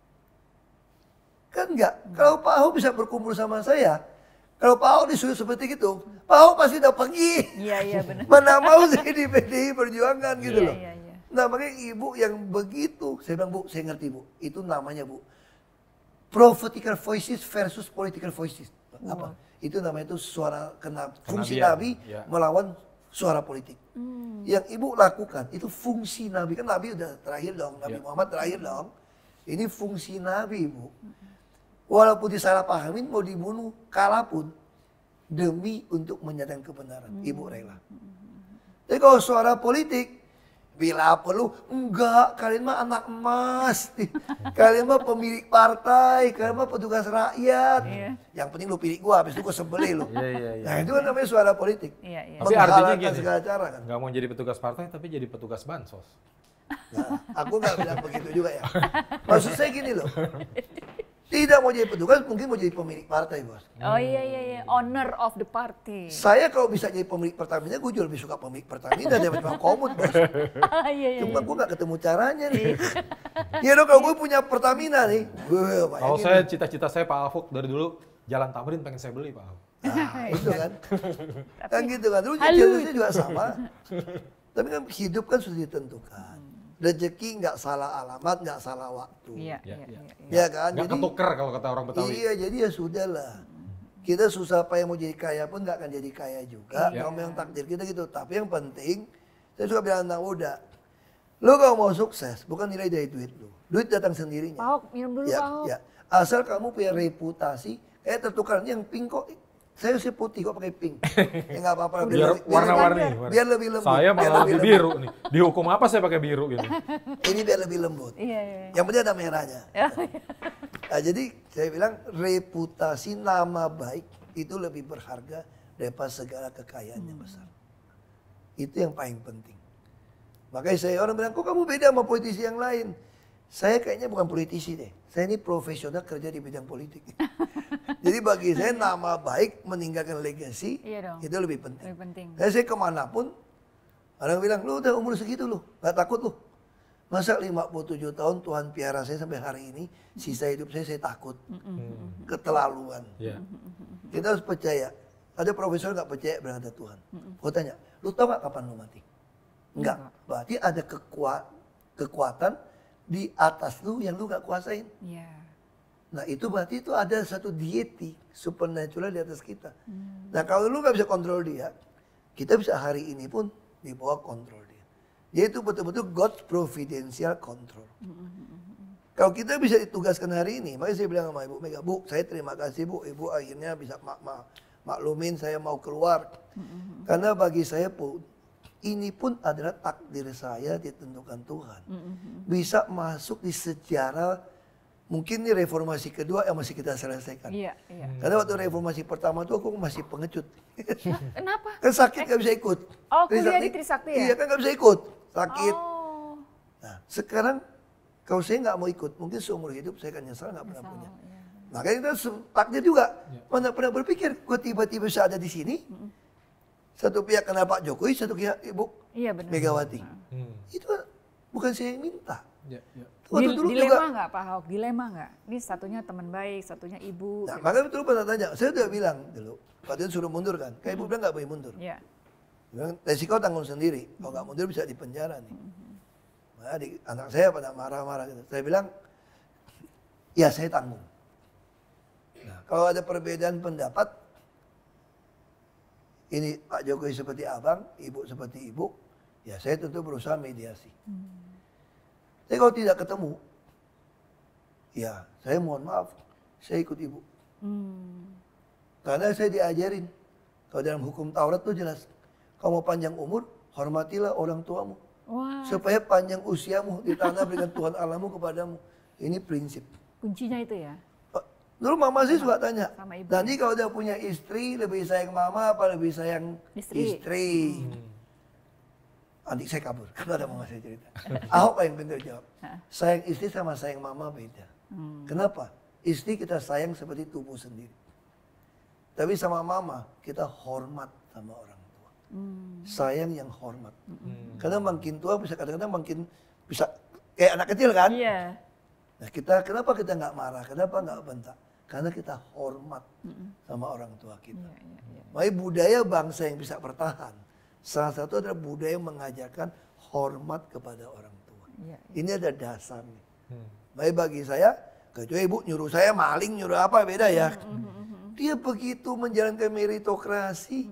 Speaker 1: Kan enggak. Kalau Pak Ahok bisa berkumpul sama saya, kalau Pak Ahok disuruh seperti itu, Pak Ahok pasti udah pergi.
Speaker 3: Iya, iya benar.
Speaker 1: Mana mau saya di PDI Perjuangan gitu
Speaker 3: Iya,
Speaker 1: loh.
Speaker 3: iya, iya.
Speaker 1: Nah makanya ibu yang begitu, saya bilang Bu, saya ngerti Bu, itu namanya Bu, prophetical voices versus political voices. Apa? Itu namanya itu suara fungsi
Speaker 2: Kenabian,
Speaker 1: Nabi
Speaker 2: ya.
Speaker 1: melawan suara politik. Yang ibu lakukan itu fungsi Nabi, kan Nabi udah terakhir dong, Nabi
Speaker 2: Ya.
Speaker 1: Muhammad terakhir dong. Ini fungsi Nabi Bu. Walaupun disalahpahamin mau dibunuh, kalah pun demi untuk menyatakan kebenaran. Ibu rela. Tapi kalau suara politik, bila perlu, enggak, kalian mah anak emas. Kalian mah pemilik partai, kalian mah petugas rakyat.
Speaker 3: Iya.
Speaker 1: Yang penting lu pilih gua, habis itu gua sembelih lu.
Speaker 2: Iya, iya, iya.
Speaker 1: Nah itu kan namanya suara politik.
Speaker 3: Iya, iya.
Speaker 2: Tapi artinya
Speaker 1: Menghalalkan
Speaker 2: gini,
Speaker 1: segala cara kan.
Speaker 2: nggak mau jadi petugas partai tapi jadi petugas bansos.
Speaker 1: Nah, aku nggak bilang begitu juga ya. Maksud saya gini loh. Tidak mau jadi petugas, mungkin mau jadi pemilik partai, Bos.
Speaker 3: Oh iya, iya, iya. Owner of the party.
Speaker 1: Saya kalau bisa jadi pemilik Pertamina, gue jauh lebih suka pemilik Pertamina daripada Komut, Bos.
Speaker 3: Ah, iya, iya.
Speaker 1: Cuma gue gak ketemu caranya nih. Ya dong, kalau gue punya Pertamina nih.
Speaker 2: Kalau saya cita-cita saya Pak Ahok dari dulu Jalan Tamrin pengen saya beli Pak Ahok.
Speaker 1: Nah, itu kan. Kan gitu kan. Dulu
Speaker 3: Halu.
Speaker 1: jelasnya juga sama. Tapi kan hidup kan sudah ditentukan. Rezeki nggak salah alamat, nggak salah waktu.
Speaker 3: Iya,
Speaker 2: Ya,
Speaker 3: iya,
Speaker 2: ya.
Speaker 3: iya.
Speaker 1: Ya kan?
Speaker 2: Nggak ketuker kalau kata orang Betawi.
Speaker 1: Iya, jadi ya sudahlah. Kita susah payah mau jadi kaya pun nggak akan jadi kaya juga.
Speaker 2: Iya.
Speaker 1: Kalau memang takdir kita gitu. Tapi yang penting, saya suka bilang anak muda, lo kalau mau sukses, bukan nilai dari duit lo. Duit datang sendirinya.
Speaker 3: Pak Ahok, minum dulu
Speaker 1: Ya,
Speaker 3: Pak Ahok.
Speaker 1: ya. Asal kamu punya reputasi, tertukar yang pink kok. Saya sih putih kok pakai pink. Ya nggak apa-apa.
Speaker 2: Biar warna-warni.
Speaker 1: Biar lebih lembut.
Speaker 2: Saya
Speaker 1: biar
Speaker 2: malah
Speaker 1: lebih
Speaker 2: lebih biru nih. Dihukum apa saya pakai biru gitu?
Speaker 1: Ini biar lebih lembut.
Speaker 3: Iya, iya.
Speaker 1: Yang penting ada merahnya.
Speaker 3: Iya.
Speaker 1: Nah, jadi saya bilang reputasi nama baik itu lebih berharga daripada segala kekayaan yang besar. Itu yang paling penting. Makanya saya orang bilang, kok kamu beda sama politisi yang lain? Saya kayaknya bukan politisi deh. Saya ini profesional kerja di bidang politik. Jadi bagi saya nama baik meninggalkan legacy itu lebih penting.
Speaker 3: Lebih penting.
Speaker 1: Saya kemanapun orang bilang, lu udah umur segitu lu, gak takut lu. Masa 57 tahun Tuhan piara saya sampai hari ini, sisa hidup saya takut. Keterlaluan. Kita harus percaya. Ada profesor gak percaya berada Tuhan. Gue tanya, lu tau gak kapan lu mati? Enggak. Berarti ada kekuatan di atas lu yang lu gak kuasain. Nah itu berarti itu ada satu deity supernatural di atas kita. Nah kalau lu gak bisa kontrol dia, kita bisa hari ini pun di bawah kontrol dia. Dia itu betul-betul God's providential control. Kalau kita bisa ditugaskan hari ini, makanya saya bilang sama Ibu Mega, Bu, saya terima kasih Bu, Ibu akhirnya bisa maklumin saya mau keluar. Karena bagi saya pun, ini pun adalah takdir saya ditentukan Tuhan. Bisa masuk di sejarah, mungkin ini reformasi kedua yang masih kita selesaikan. Karena waktu reformasi pertama tuh aku masih pengecut.
Speaker 3: Kenapa?
Speaker 1: Kan sakit gak bisa ikut.
Speaker 3: Oh, kuliah di Trisakti ya?
Speaker 1: Iya kan gak bisa ikut, sakit. Nah sekarang kalau saya gak mau ikut, mungkin seumur hidup saya akan nyesal gak pernah punya. Makanya itu takdir juga. Mana pernah berpikir, gue tiba-tiba bisa ada di sini. Satu pihak kena Pak Jokowi, satu pihak Ibu Megawati. Itu bukan saya yang minta.
Speaker 3: Dilema nggak Pak Ahok? Dilema nggak? Ini satunya teman baik, satunya ibu.
Speaker 1: Nah, makanya betul pernah tanya. Saya udah bilang dulu, Pak suruh mundur kan. Kayak Ibu bilang nggak boleh mundur. Bilang, resiko tanggung sendiri. Kalau nggak mundur bisa di penjara nih. Nah, anak saya pada marah-marah gitu. Saya bilang, ya saya tanggung. Nah, kalau ada perbedaan pendapat, ini Pak Jokowi seperti abang, Ibu seperti ibu, ya saya tentu berusaha mediasi. Tapi kalau tidak ketemu, ya saya mohon maaf, saya ikut Ibu. Karena saya diajarin, kalau dalam hukum Taurat itu jelas, kalau mau panjang umur, hormatilah orang tuamu. Supaya panjang usiamu di tanah berikan Tuhan Allahmu kepadamu. Ini prinsip.
Speaker 3: Kuncinya itu ya?
Speaker 1: Dulu mama sih suka tanya,
Speaker 3: ya?
Speaker 1: nanti kalau udah punya istri lebih sayang mama apa lebih sayang istri? Adik saya kabur, karena ada mama saya cerita. Ahok yang benar jawab, sayang istri sama sayang mama beda. Kenapa? Istri kita sayang seperti tubuh sendiri. Tapi sama mama kita hormat sama orang tua. Sayang yang hormat. Karena makin tua bisa kadang-kadang makin bisa kayak anak kecil kan? Nah kenapa kita nggak marah? Kenapa nggak bentak? Karena kita hormat sama orang tua kita. Makanya budaya bangsa yang bisa bertahan, salah satu adalah budaya yang mengajarkan hormat kepada orang tua. Ini ada dasarnya. Makanya bagi saya, kecuali Ibu nyuruh saya maling, nyuruh apa beda ya. Dia begitu menjalankan meritokrasi,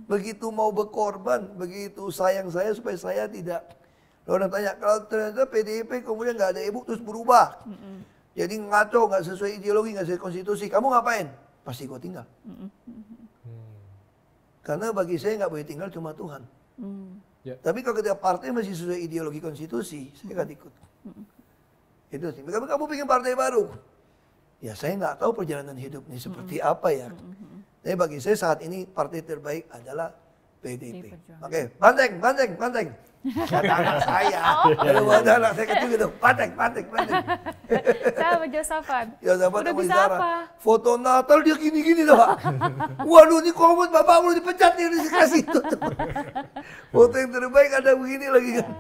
Speaker 1: begitu mau berkorban, begitu sayang saya supaya saya tidak. Orang tanya, kalau ternyata PDIP kemudian nggak ada Ibu terus berubah. Jadi ngaco, nggak sesuai ideologi, nggak sesuai konstitusi. Kamu ngapain? Pasti gue tinggal. Karena bagi saya nggak boleh tinggal cuma Tuhan. Tapi kalau ketika partai masih sesuai ideologi konstitusi, saya nggak ikut. Itu sih. Kamu bikin partai baru. Ya saya nggak tahu perjalanan hidup ini seperti apa ya. Tapi bagi saya saat ini partai terbaik adalah PDIP. Oke, banteng. Kata anak saya. Kalau ada anak saya kecil gitu, banteng.
Speaker 3: Saya sama Josafat.
Speaker 1: Udah
Speaker 3: bisa apa?
Speaker 1: Foto Natal dia gini-gini tuh Pak. Waduh ini komut bapak lu dipecat nih dikasih itu. Foto yang terbaik ada begini lagi kan.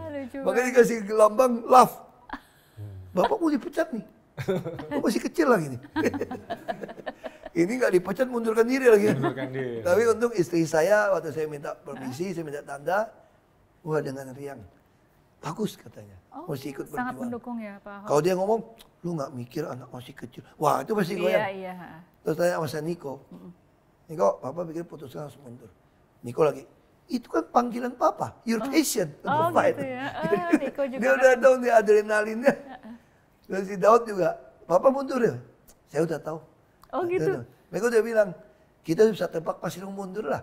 Speaker 1: Makanya dikasih lambang love. Bapak mau dipecat nih. Masih kecil lagi nih. Ini nggak dipecat, mundurkan diri lagi. Tapi untuk istri saya, waktu saya minta permisi, saya minta tanda, wah dengan riang. Bagus katanya, masih ikut berjuang.
Speaker 3: Sangat mendukung ya Pak Ahok.
Speaker 1: Kalau dia ngomong, lu nggak mikir anak masih kecil. Wah itu pasti goyang. Terus tanya sama Niko, Niko, Papa pikir putuskan harus mundur. Niko lagi, itu kan panggilan Papa, your patient.
Speaker 3: Oh gitu ya, Niko juga.
Speaker 1: Dia udah tahu nih adrenalinnya. Dan si Daud juga, Papa mundur ya? Saya udah tahu.
Speaker 3: Oh gitu.
Speaker 1: Mereka udah bilang, kita bisa tebak pasti lu mundur lah.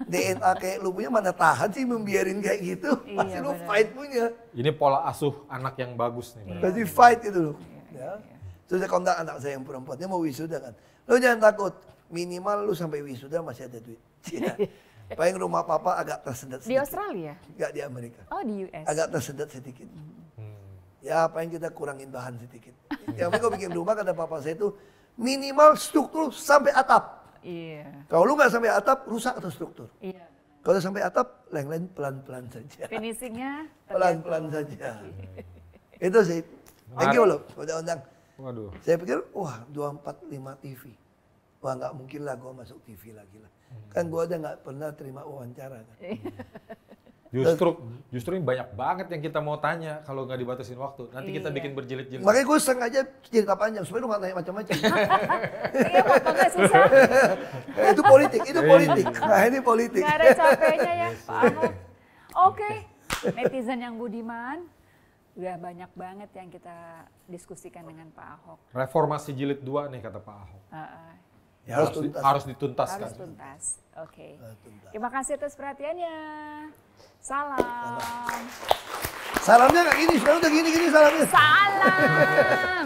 Speaker 1: DNA kayak lu punya mana tahan sih membiarin kayak gitu. Pasti lu fight punya.
Speaker 2: Ini pola asuh anak yang bagus nih.
Speaker 1: Pasti fight itu loh. Terus saya kontak anak saya yang perempuan, dia mau wisuda kan. Lu jangan takut, minimal lu sampai wisuda masih ada duit. Ya. Paling rumah papa agak tersendat
Speaker 3: Di
Speaker 1: sedikit.
Speaker 3: Australia?
Speaker 1: Enggak, di Amerika.
Speaker 3: Oh, di US.
Speaker 1: Agak tersendat sedikit. Ya paling kita kurangin bahan sedikit. Yang penting kau bikin rumah, kata papa saya itu minimal struktur sampai atap.
Speaker 3: Iya.
Speaker 1: Kalau lu nggak sampai atap, rusak atau struktur.
Speaker 3: Iya.
Speaker 1: Kalau sampai atap, lain-lain pelan-pelan saja.
Speaker 3: Finishingnya
Speaker 1: Pelan-pelan saja. Itu sih. Thank you loh, udah undang.
Speaker 2: Waduh.
Speaker 1: Saya pikir, wah 245 TV. Wah nggak mungkin lah gue masuk TV lagi lah. Kan gue udah nggak pernah terima wawancara kan.
Speaker 2: Justru ini banyak banget yang kita mau tanya kalau nggak dibatasin waktu. Nanti kita
Speaker 3: Iya.
Speaker 2: bikin berjilid-jilid.
Speaker 1: Makanya gue sengaja cerita panjang, supaya lu nggak tanya macam-macam.
Speaker 3: Iya, potongnya susah.
Speaker 1: Itu politik, itu politik. Nah ini politik.
Speaker 3: Nggak ada capeknya ya, Pak Ahok. Oke, netizen yang budiman, udah banyak banget yang kita diskusikan dengan Pak Ahok.
Speaker 2: Reformasi jilid 2 nih kata Pak Ahok.
Speaker 1: Ya, harus tuntas.
Speaker 2: Harus dituntaskan.
Speaker 3: Harus tuntas. Oke.
Speaker 1: Harus tuntas.
Speaker 3: Terima kasih atas perhatiannya. Salam.
Speaker 1: Salamnya nggak gini, sekarang udah gini-gini salamnya.
Speaker 3: Salam.